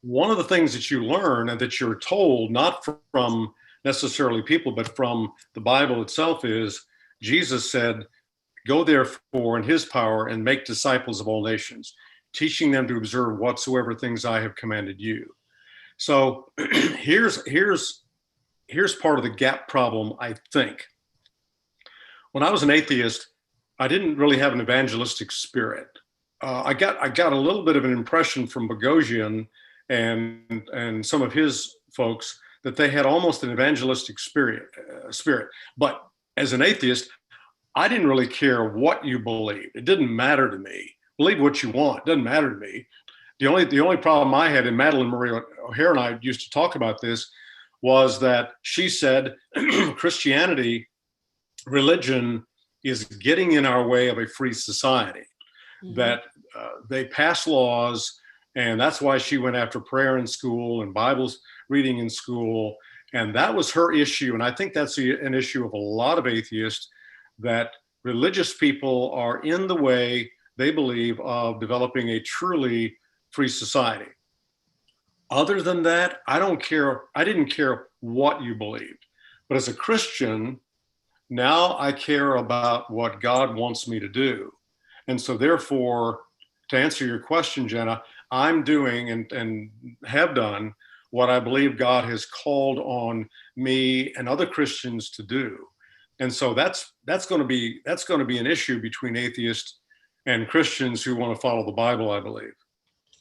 One of the things that you learn and that you're told, not from necessarily people, but from the Bible itself, is Jesus said, "Go therefore in his power and make disciples of all nations, teaching them to observe whatsoever things I have commanded you." So here's part of the gap problem, I think. When I was an atheist, I didn't really have an evangelistic spirit. I got a little bit of an impression from Boghossian and some of his folks that they had almost an evangelistic spirit. But as an atheist, I didn't really care what you believed. It didn't matter to me. Believe what you want. It doesn't matter to me. The only problem I had, and Madeline Marie O'Hare and I used to talk about this, was that she said Christianity, religion, is getting in our way of a free society. That they pass laws, and that's why she went after prayer in school and Bible reading in school. And that was her issue. And I think that's an issue of a lot of atheists, that religious people are in the way, they believe, of developing a truly free society. Other than that, I don't care. I didn't care what you believed. But as a Christian, now I care about what God wants me to do. And so therefore, to answer your question, Jenna, I'm doing and have done what I believe God has called on me and other Christians to do. And so that's going to be an issue between atheists and Christians who want to follow the Bible, I believe.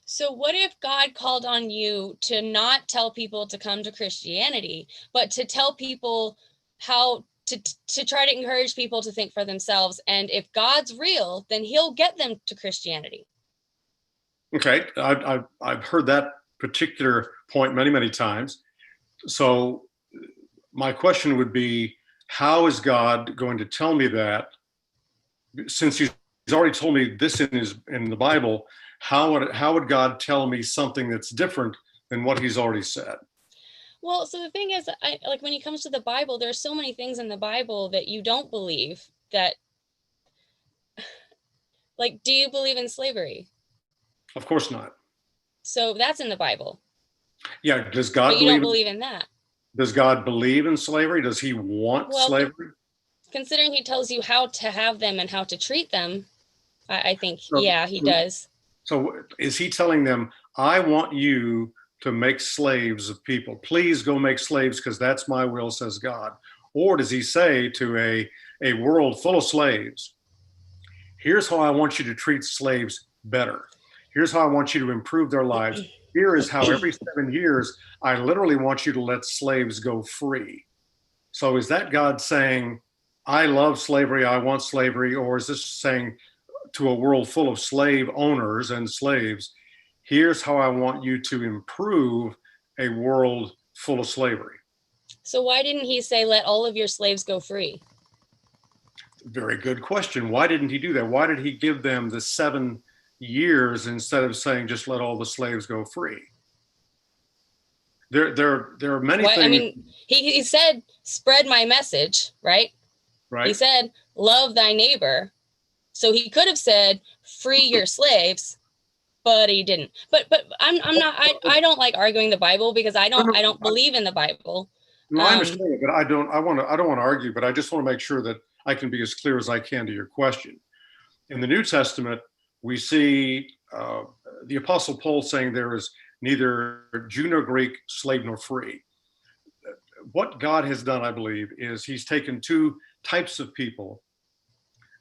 So what if God called on you to not tell people to come to Christianity, but to tell people how to try to encourage people to think for themselves. And if God's real, then he'll get them to Christianity. Okay, I've heard that particular point many, many times. So my question would be, how is God going to tell me that? Since he's already told me this in the Bible, how would God tell me something that's different than what he's already said? Well, so the thing is, like when it comes to the Bible, there's so many things in the Bible that you don't believe. That, like, do you believe in slavery? Of course not. So that's in the Bible. Yeah, does God But you don't believe in that. Does God believe in slavery? Does he want slavery? Considering he tells you how to have them and how to treat them, I think, yeah, he does. So is he telling them, I want you to make slaves of people? Please go make slaves because that's my will, says God. Or does he say to a world full of slaves, here's how I want you to treat slaves better. Here's how I want you to improve their lives. Here is how every 7 years, I literally want you to let slaves go free. So is that God saying, I love slavery, I want slavery? Or is this saying to a world full of slave owners and slaves, here's how I want you to improve a world full of slavery? So why didn't he say, let all of your slaves go free? Very good question. Why didn't he do that? Why did he give them the 7 years instead of saying, just let all the slaves go free? There are many things. I mean, he said, spread my message, right? Right. He said, love thy neighbor. So he could have said, free your slaves, but he didn't. But I don't like arguing the Bible because I don't believe in the Bible. No, I understand it, but I don't want to argue, but I just want to make sure that I can be as clear as I can to your question. In the New Testament, we see the Apostle Paul saying there is neither Jew nor Greek, slave nor free. What God has done, I believe, is he's taken 2 types of people,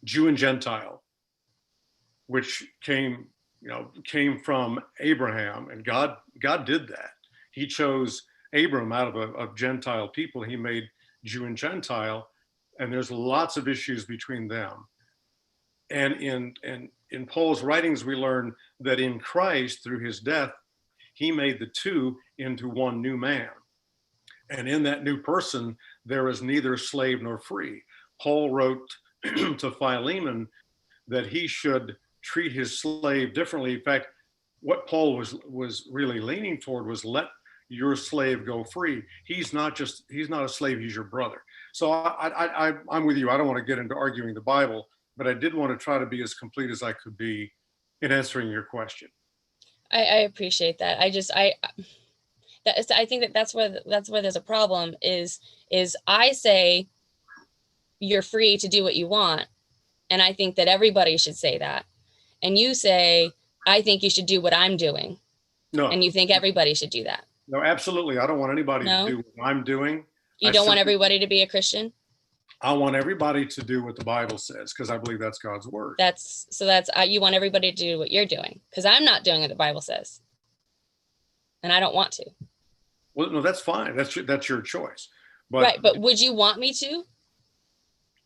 Jew and Gentile, which came from Abraham, and God did that. He chose Abram out of Gentile people. He made Jew and Gentile, and there's lots of issues between them. And in Paul's writings, we learn that in Christ, through his death, he made the 2 into one new man. And in that new person, there is neither slave nor free. Paul wrote to Philemon that he should treat his slave differently. In fact, what Paul was really leaning toward was, let your slave go free. He's not a slave, he's your brother. So I'm with you. I don't want to get into arguing the Bible, but I did want to try to be as complete as I could be in answering your question. I appreciate that. I think that's where there's a problem is I say you're free to do what you want. And I think that everybody should say that. And you say, I think you should do what I'm doing. No. And you think everybody should do that. No, absolutely. I don't want anybody to do what I'm doing. You don't want everybody to be a Christian? I want everybody to do what the Bible says, because I believe that's God's word. You want everybody to do what you're doing, because I'm not doing what the Bible says. And I don't want to. Well, no, that's fine. That's your choice. But, right. But would you want me to?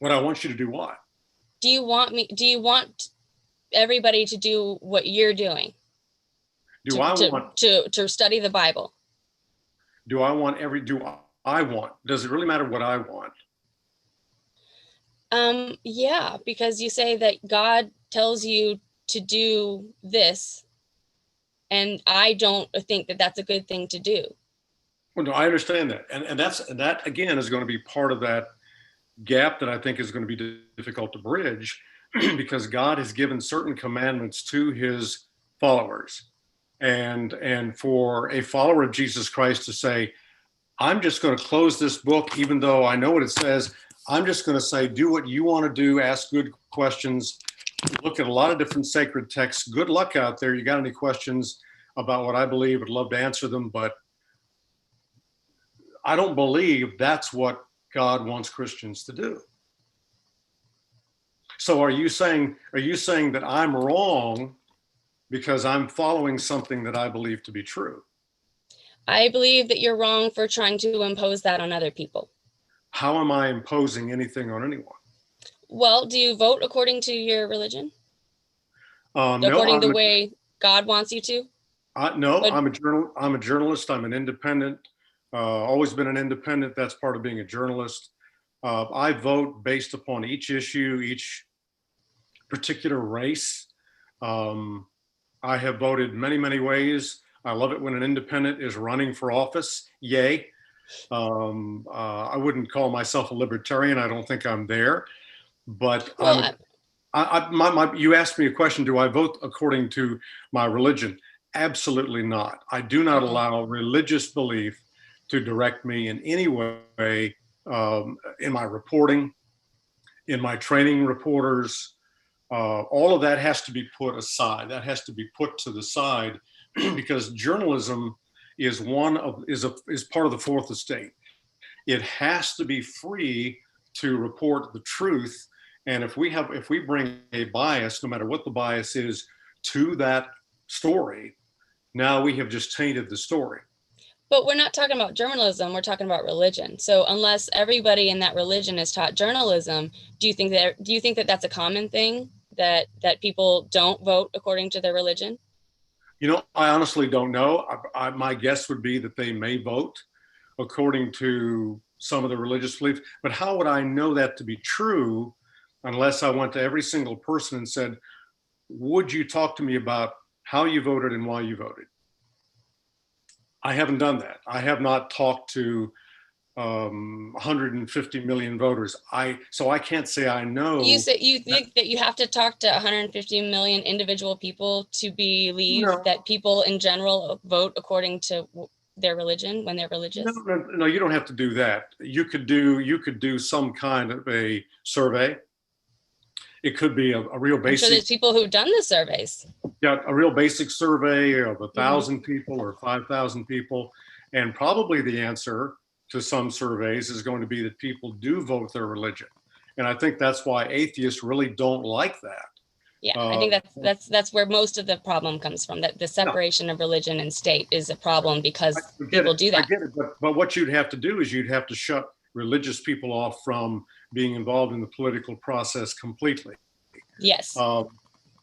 What I want you to do what? Do you want everybody to do what you're doing? To study the Bible? Does it really matter what I want? Yeah, because you say that God tells you to do this, and I don't think that that's a good thing to do. Well, no, I understand that. And that again is going to be part of that gap that I think is going to be difficult to bridge because God has given certain commandments to his followers. And for a follower of Jesus Christ to say, I'm just going to close this book, even though I know what it says, I'm just going to say, do what you want to do, ask good questions, look at a lot of different sacred texts. Good luck out there. You got any questions about what I believe? I'd love to answer them, but I don't believe that's what God wants Christians to do. So are you saying that I'm wrong because I'm following something that I believe to be true? I believe that you're wrong for trying to impose that on other people. How am I imposing anything on anyone? Well, do you vote according to your religion? No, According the way God wants you to? No, But- I'm a journalist. I'm an independent. Always been an independent. That's part of being a journalist. I vote based upon each issue, each particular race. I have voted many, many ways. I love it when an independent is running for office. Yay. I wouldn't call myself a libertarian. I don't think I'm there. But Well, you asked me a question, do I vote according to my religion? Absolutely not. I do not allow religious belief to direct me in any way in my reporting, in my training reporters. All of that has to be put aside. That has to be put to the side because journalism is part of the fourth estate. It has to be free to report the truth. And if we bring a bias, no matter what the bias is, to that story, now we have just tainted the story. but we're not talking about journalism, we're talking about religion. So unless everybody in that religion is taught journalism, do you think that that's a common thing, that people don't vote according to their religion? You know, I honestly don't know. My guess would be that they may vote according to some of the religious beliefs, but how would I know that to be true unless I went to every single person and said, would you talk to me about how you voted and why you voted? I haven't done that. I have not talked to 150 million voters. So I can't say I know. You think that you have to talk to 150 million individual people to believe that people in general vote according to their religion when they're religious? No, you don't have to do that. You could do some kind of a survey. It could be a real basic. I'm sure there's people who've done the surveys. Yeah, a real basic survey of 1,000 people or 5,000 people, and probably the answer to some surveys is going to be that people do vote their religion, and I think that's why atheists really don't like that. Yeah, I think that's where most of the problem comes from. That the separation of religion and state is a problem because people do that. I get it, but what you'd have to do is you'd have to shut religious people off from being involved in the political process completely. Yes.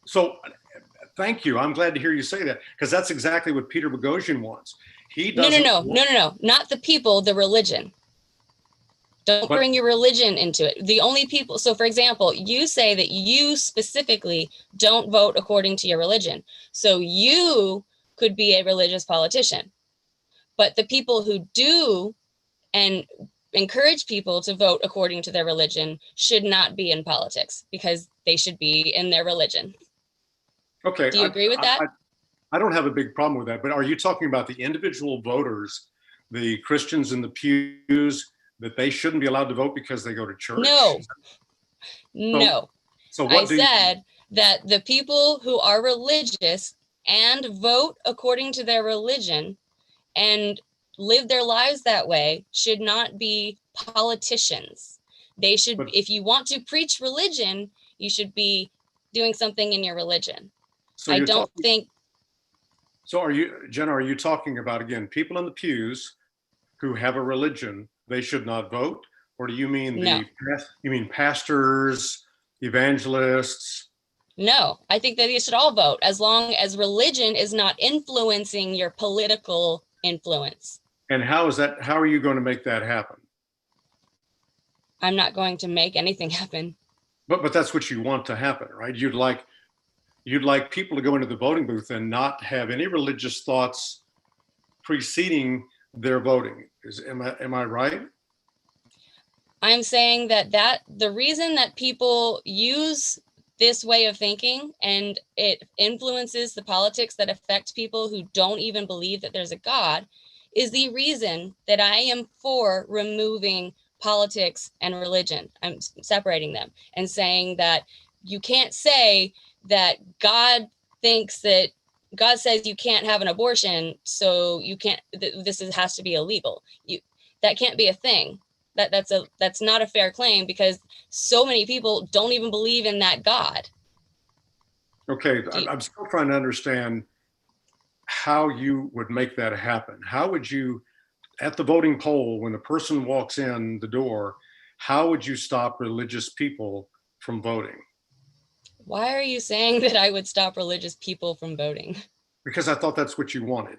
So thank you. I'm glad to hear you say that, because that's exactly what Peter Boghossian wants. He doesn't. No. Not the people, the religion. Don't bring your religion into it. The only people. So, for example, you say that you specifically don't vote according to your religion. So you could be a religious politician, but the people who do and encourage people to vote according to their religion should not be in politics because they should be in their religion. Okay. Do you agree with that? I don't have a big problem with that, but are you talking about the individual voters, the Christians in the pews, that they shouldn't be allowed to vote because they go to church? No. So what I said that the people who are religious and vote according to their religion and live their lives that way should not be politicians. They should, if you want to preach religion, you should be doing something in your religion. So are you, Jenna, are you talking about, again, people in the pews who have a religion, they should not vote? Or do you mean you mean pastors, evangelists? No, I think that you should all vote as long as religion is not influencing your political influence. And how are you going to make that happen? I'm not going to make anything happen. But that's what you want to happen, right? You'd like people to go into the voting booth and not have any religious thoughts preceding their voting. Am I right? I'm saying that the reason that people use this way of thinking and it influences the politics that affect people who don't even believe that there's a God is the reason that I am for removing politics and religion. I'm separating them and saying that you can't say that God says you can't have an abortion, so you can't, has to be illegal. That can't be a thing. That's not a fair claim because so many people don't even believe in that God. Okay, I'm still trying to understand how you would make that happen. How would you at the voting poll, when the person walks in the door, how would you stop religious people from voting? Why are you saying that I would stop religious people from voting? Because I thought that's what you wanted.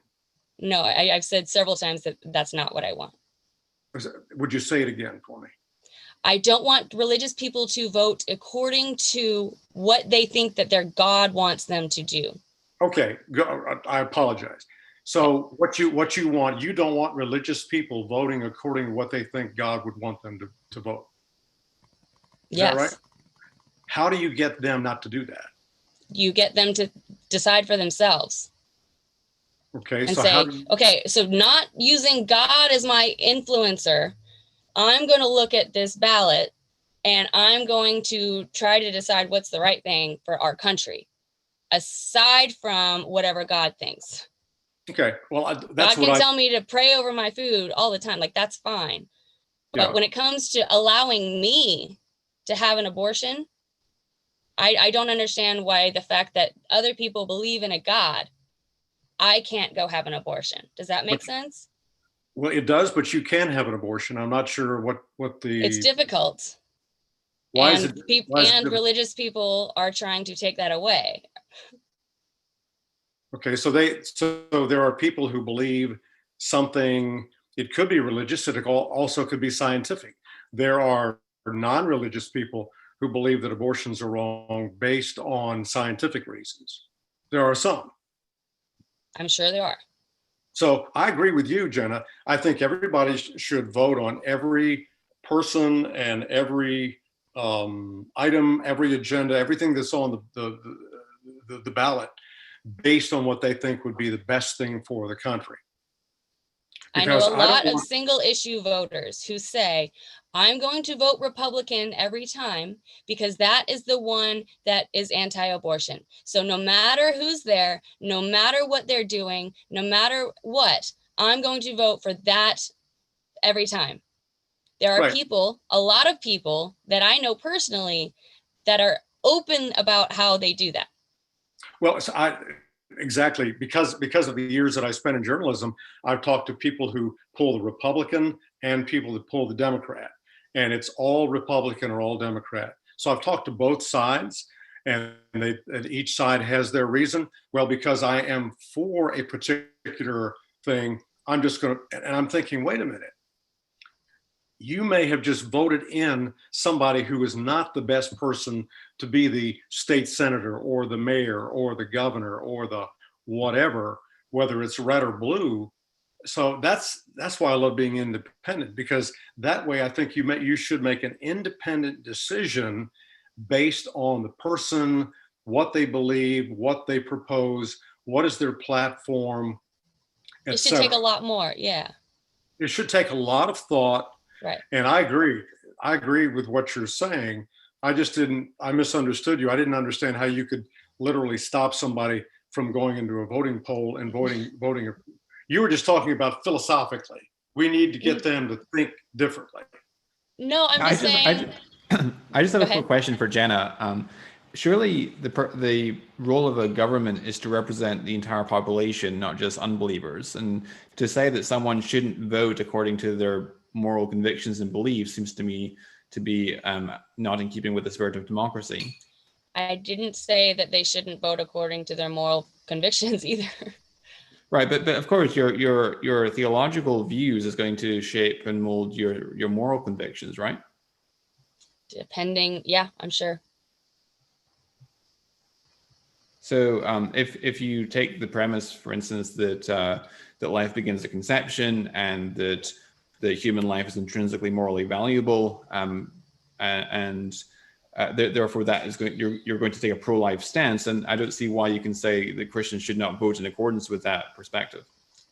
No, I've said several times that that's not what I want. Would you say it again for me? I don't want religious people to vote according to what they think that their God wants them to do. Okay, I apologize. So what you want, you don't want religious people voting according to what they think God would want them to vote. Is Yes. that right? How do you get them not to do that? You get them to decide for themselves. Okay, And so say, okay, so not using God as my influencer, I'm going to look at this ballot and I'm going to try to decide what's the right thing for our country, aside from whatever God thinks. Okay, well, God can tell me to pray over my food all the time. Like, that's fine. But when it comes to allowing me to have an abortion, I don't understand why the fact that other people believe in a God, I can't go have an abortion. Does that make sense? Well, it does, but you can have an abortion. I'm not sure what the... It's difficult. Why and is it? People and religious people are trying to take that away. Okay, so there are people who believe something. It could be religious. It also could be scientific. There are non-religious people who believe that abortions are wrong based on scientific reasons. There are some. I'm sure there are. So I agree with you, Jenna. I think everybody should vote on every person and every item, every agenda, everything that's on the ballot based on what they think would be the best thing for the country. Because I know a lot of single issue voters who say, I'm going to vote Republican every time because that is the one that is anti-abortion. So no matter who's there, no matter what they're doing, no matter what, I'm going to vote for that every time. There are people, a lot of people that I know personally that are open about how they do that. Well, exactly, because of the years that I spent in journalism, I've talked to people who pull the Republican and people that pull the Democrat, and it's all Republican or all Democrat. So I've talked to both sides, and each side has their reason. Well, because I am for a particular thing, I'm just going to, and I'm thinking, wait a minute. You may have just voted in somebody who is not the best person to be the state senator or the mayor or the governor or the whatever, whether it's red or blue. So that's why I love being independent, because that way I think you should make an independent decision based on the person, what they believe, what they propose, what is their platform, et cetera. It should take a lot more, yeah. It should take a lot of thought. Right. And I agree with what you're saying. I misunderstood you. I didn't understand how you could literally stop somebody from going into a voting poll and voting. You were just talking about philosophically. We need to get them to think differently. No, I'm just saying. I just have a quick question for Jenna. Surely the role of a government is to represent the entire population, not just unbelievers. And to say that someone shouldn't vote according to their moral convictions and beliefs seems to me to be not in keeping with the spirit of democracy. I didn't say that they shouldn't vote according to their moral convictions either. Right, but of course your theological views is going to shape and mold your moral convictions, right? Depending, yeah, I'm sure. So if you take the premise, for instance, that life begins at conception and that the human life is intrinsically morally valuable, therefore that is you're going to take a pro-life stance, and I don't see why you can say that Christians should not vote in accordance with that perspective.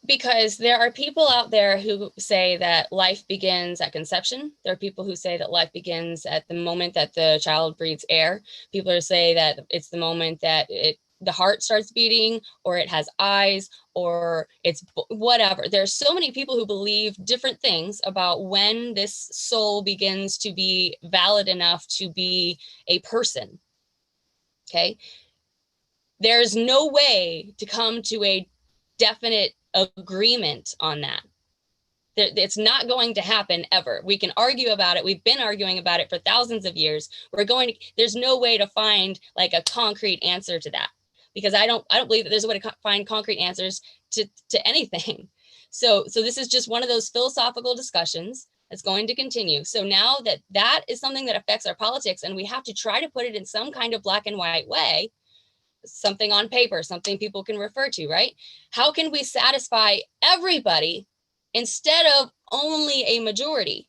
Because there are people out there who say that life begins at conception. There are people who say that life begins at the moment that the child breathes air. People who say that it's the moment that the heart starts beating, or it has eyes, or it's whatever. There's so many people who believe different things about when this soul begins to be valid enough to be a person. Okay. There's no way to come to a definite agreement on that. It's not going to happen ever. We can argue about it. We've been arguing about it for thousands of years. There's no way to find like a concrete answer to that, because I don't believe that there's a way to find concrete answers to anything. So this is just one of those philosophical discussions that's going to continue. So now that is something that affects our politics, and we have to try to put it in some kind of black and white way, something on paper, something people can refer to, right? How can we satisfy everybody instead of only a majority?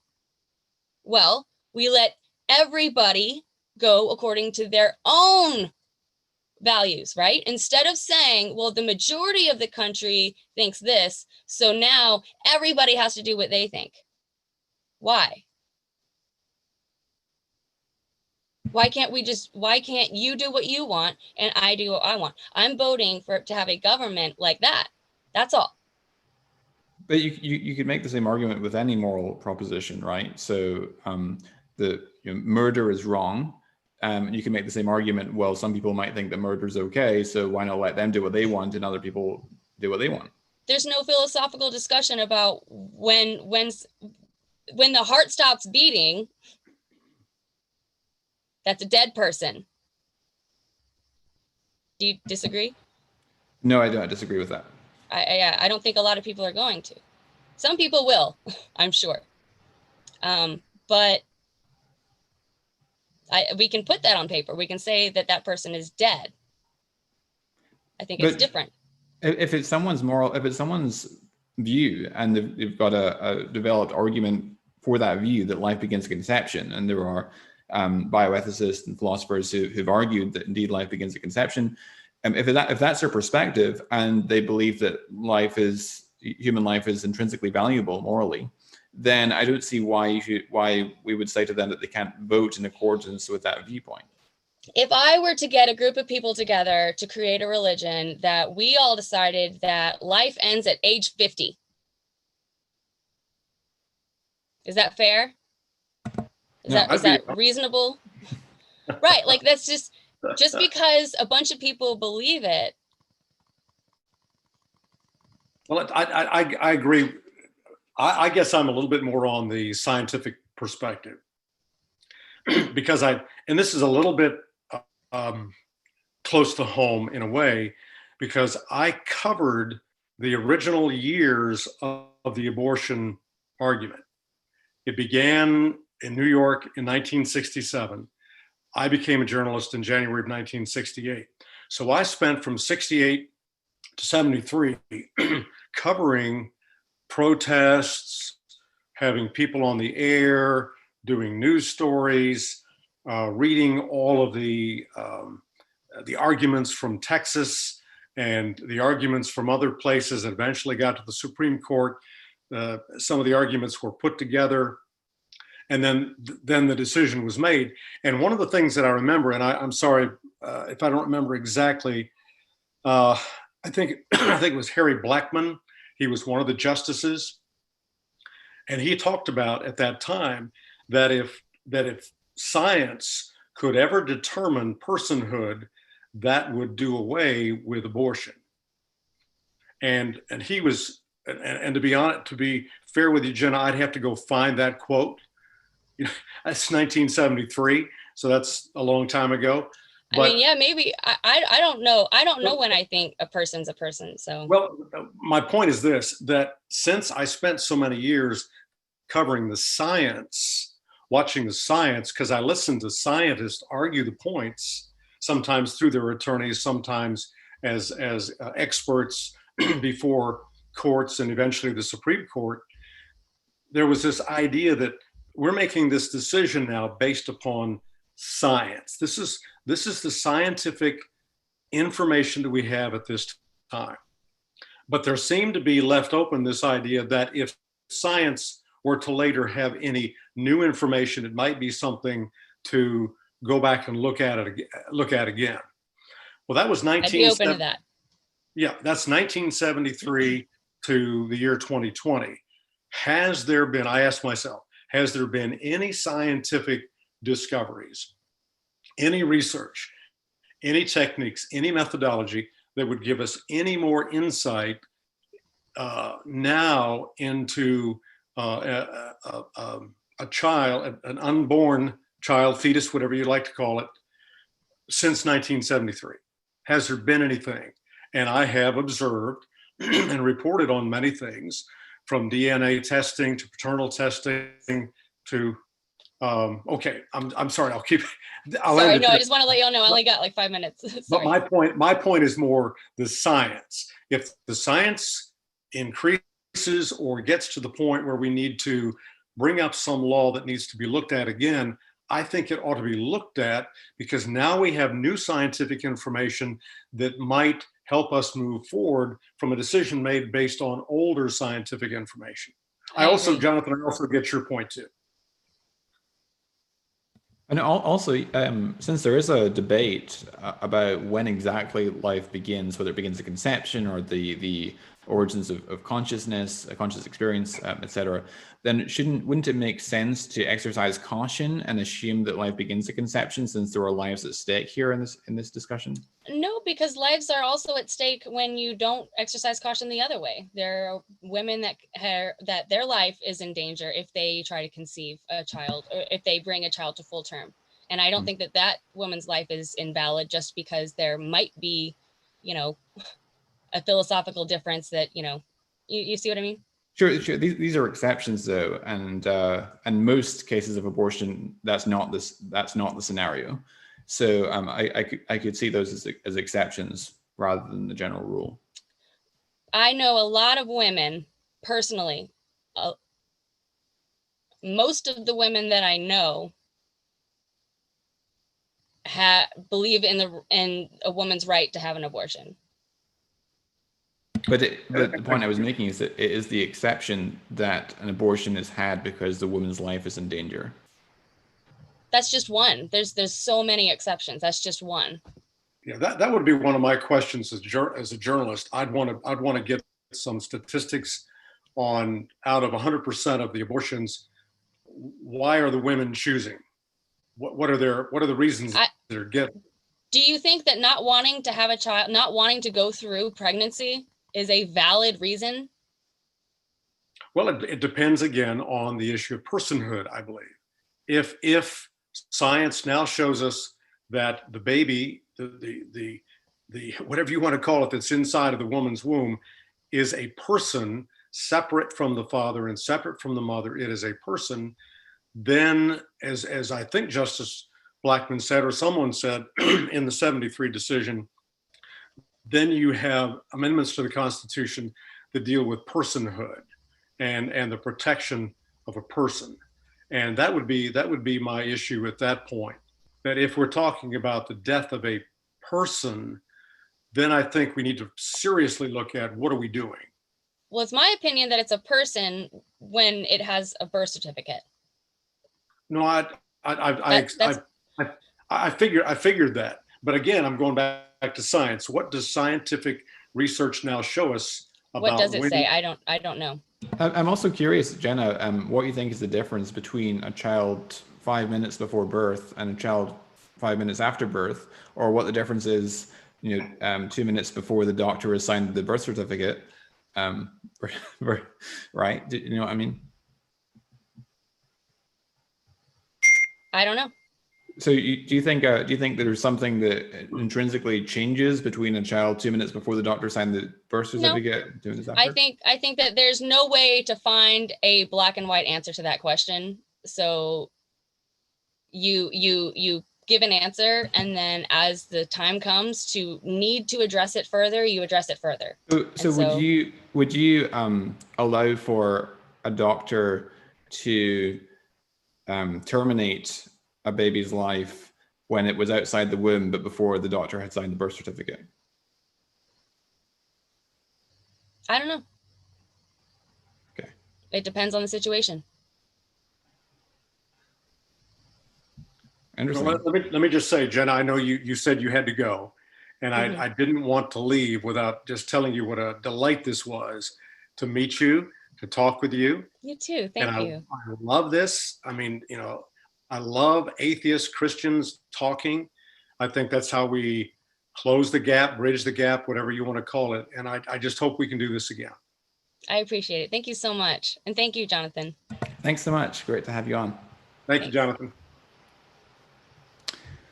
Well, we let everybody go according to their own values, right? Instead of saying, well, the majority of the country thinks this, so now everybody has to do what they think. Why? Why can't you do what you want and I do what I want? I'm voting to have a government like that. That's all. But you could make the same argument with any moral proposition, right? So murder is wrong. You can make the same argument. Well, some people might think that murder is okay, so why not let them do what they want and other people do what they want? There's no philosophical discussion about when the heart stops beating. That's a dead person. Do you disagree? No, I don't disagree with that. I don't think a lot of people are going to. Some people will, I'm sure. But we can put that on paper. We can say that person is dead. I think it's different. If it's someone's view, and they've got a developed argument for that view that life begins at conception, and there are bioethicists and philosophers who've argued that indeed life begins at conception. If that's their perspective, and they believe that human life is intrinsically valuable morally, then I don't see why we would say to them that they can't vote in accordance with that viewpoint. If I were to get a group of people together to create a religion that we all decided that life ends at age 50, is that fair? Is that reasonable? Right, like that's just because a bunch of people believe it. Well, I agree. I guess I'm a little bit more on the scientific perspective because and this is a little bit close to home in a way, because I covered the original years of the abortion argument. It began in New York in 1967. I became a journalist in January of 1968. So I spent from 68 to 73 covering protests, having people on the air, doing news stories, reading all of the arguments from Texas and the arguments from other places that eventually got to the Supreme Court. Some of the arguments were put together, and then the decision was made. And one of the things that I remember, and I'm sorry if I don't remember exactly, I think it was Harry Blackmun. He was one of the justices, and he talked about at that time that if science could ever determine personhood, that would do away with abortion. And he was, and to be fair with you, Jenna, I'd have to go find that quote. That's 1973, so that's a long time ago. But, I mean, yeah, maybe. I don't know. I don't know when I think a person's a person. So, well, my point is this, that since I spent so many years covering the science, watching the science, because I listened to scientists argue the points, sometimes through their attorneys, sometimes as experts before courts and eventually the Supreme Court, there was this idea that we're making this decision now based upon science. This is the scientific information that we have at this time. But there seemed to be left open this idea that if science were to later have any new information, it might be something to go back and look at again. Well, that was I'd be open to that. Yeah, that's 1973 to the year 2020. Has there been, I asked myself, has there been any scientific discoveries, any research, any techniques, any methodology that would give us any more insight now into a child, an unborn child, fetus, whatever you like to call it, since 1973? Has there been anything? And I have observed and reported on many things, from DNA testing to paternal testing to, okay, I'm sorry, sorry, no, I just want to let you all know I only got like 5 minutes. But my point is more the science. If the science increases or gets to the point where we need to bring up some law that needs to be looked at again, I think it ought to be looked at, because now we have new scientific information that might help us move forward from a decision made based on older scientific information. Jonathan, I also get your point too. And also, since there is a debate about when exactly life begins, whether it begins at conception or the origins of consciousness, a conscious experience, etc., then wouldn't it make sense to exercise caution and assume that life begins at conception, since there are lives at stake here in this discussion? No, because lives are also at stake when you don't exercise caution the other way. There are women that their life is in danger if they try to conceive a child, or if they bring a child to full term. And I don't think that woman's life is invalid just because there might be, a philosophical difference that, you see what I mean? Sure. These are exceptions, though, and most cases of abortion, that's not the scenario. So I could see those as exceptions rather than the general rule. I know a lot of women personally. Most of the women that I know believe in a woman's right to have an abortion. But the point I was making is that it is the exception that an abortion is had because the woman's life is in danger. That's just one. There's so many exceptions. That's just one. Yeah, that would be one of my questions as a journalist. I'd want to get some statistics on, out of 100% of the abortions, why are the women choosing? What are the reasons they're given? Do you think that not wanting to have a child, not wanting to go through pregnancy, is a valid reason? Well, it depends again on the issue of personhood, I believe. If science now shows us that the baby, the whatever you want to call it, that's inside of the woman's womb, is a person separate from the father and separate from the mother, it is a person, then as I think Justice Blackmun said, or someone said in the 73 decision, then you have amendments to the Constitution that deal with personhood and the protection of a person. And that would be my issue at that point. That if we're talking about the death of a person, then I think we need to seriously look at what are we doing. Well, it's my opinion that it's a person when it has a birth certificate. No, I figured that. But again, I'm going back to science. What does scientific research now show us about? What does it say? I don't know. I'm also curious, Jenna, what you think is the difference between a child 5 minutes before birth and a child 5 minutes after birth, or what the difference is, 2 minutes before the doctor has signed the birth certificate, right? Do you know what I mean? I don't know. So do you think that there's something that intrinsically changes between a child 2 minutes before the doctor signed the birth certificate? No. 2 minutes after? I think that there's no way to find a black and white answer to that question. So you give an answer, and then as the time comes to need to address it further, you address it further. So would you allow for a doctor to terminate a baby's life when it was outside the womb, but before the doctor had signed the birth certificate? I don't know. Okay. It depends on the situation. Interesting. Let me just say, Jenna, I know you said you had to go, and I didn't want to leave without just telling you what a delight this was to meet you, to talk with you. You too. Thank you. I love this. I mean, I love atheist Christians talking. I think that's how we close the gap, bridge the gap, whatever you want to call it. And I just hope we can do this again. I appreciate it. Thank you so much. And thank you, Jonathan. Thanks so much. Great to have you on. Thank you, Jonathan.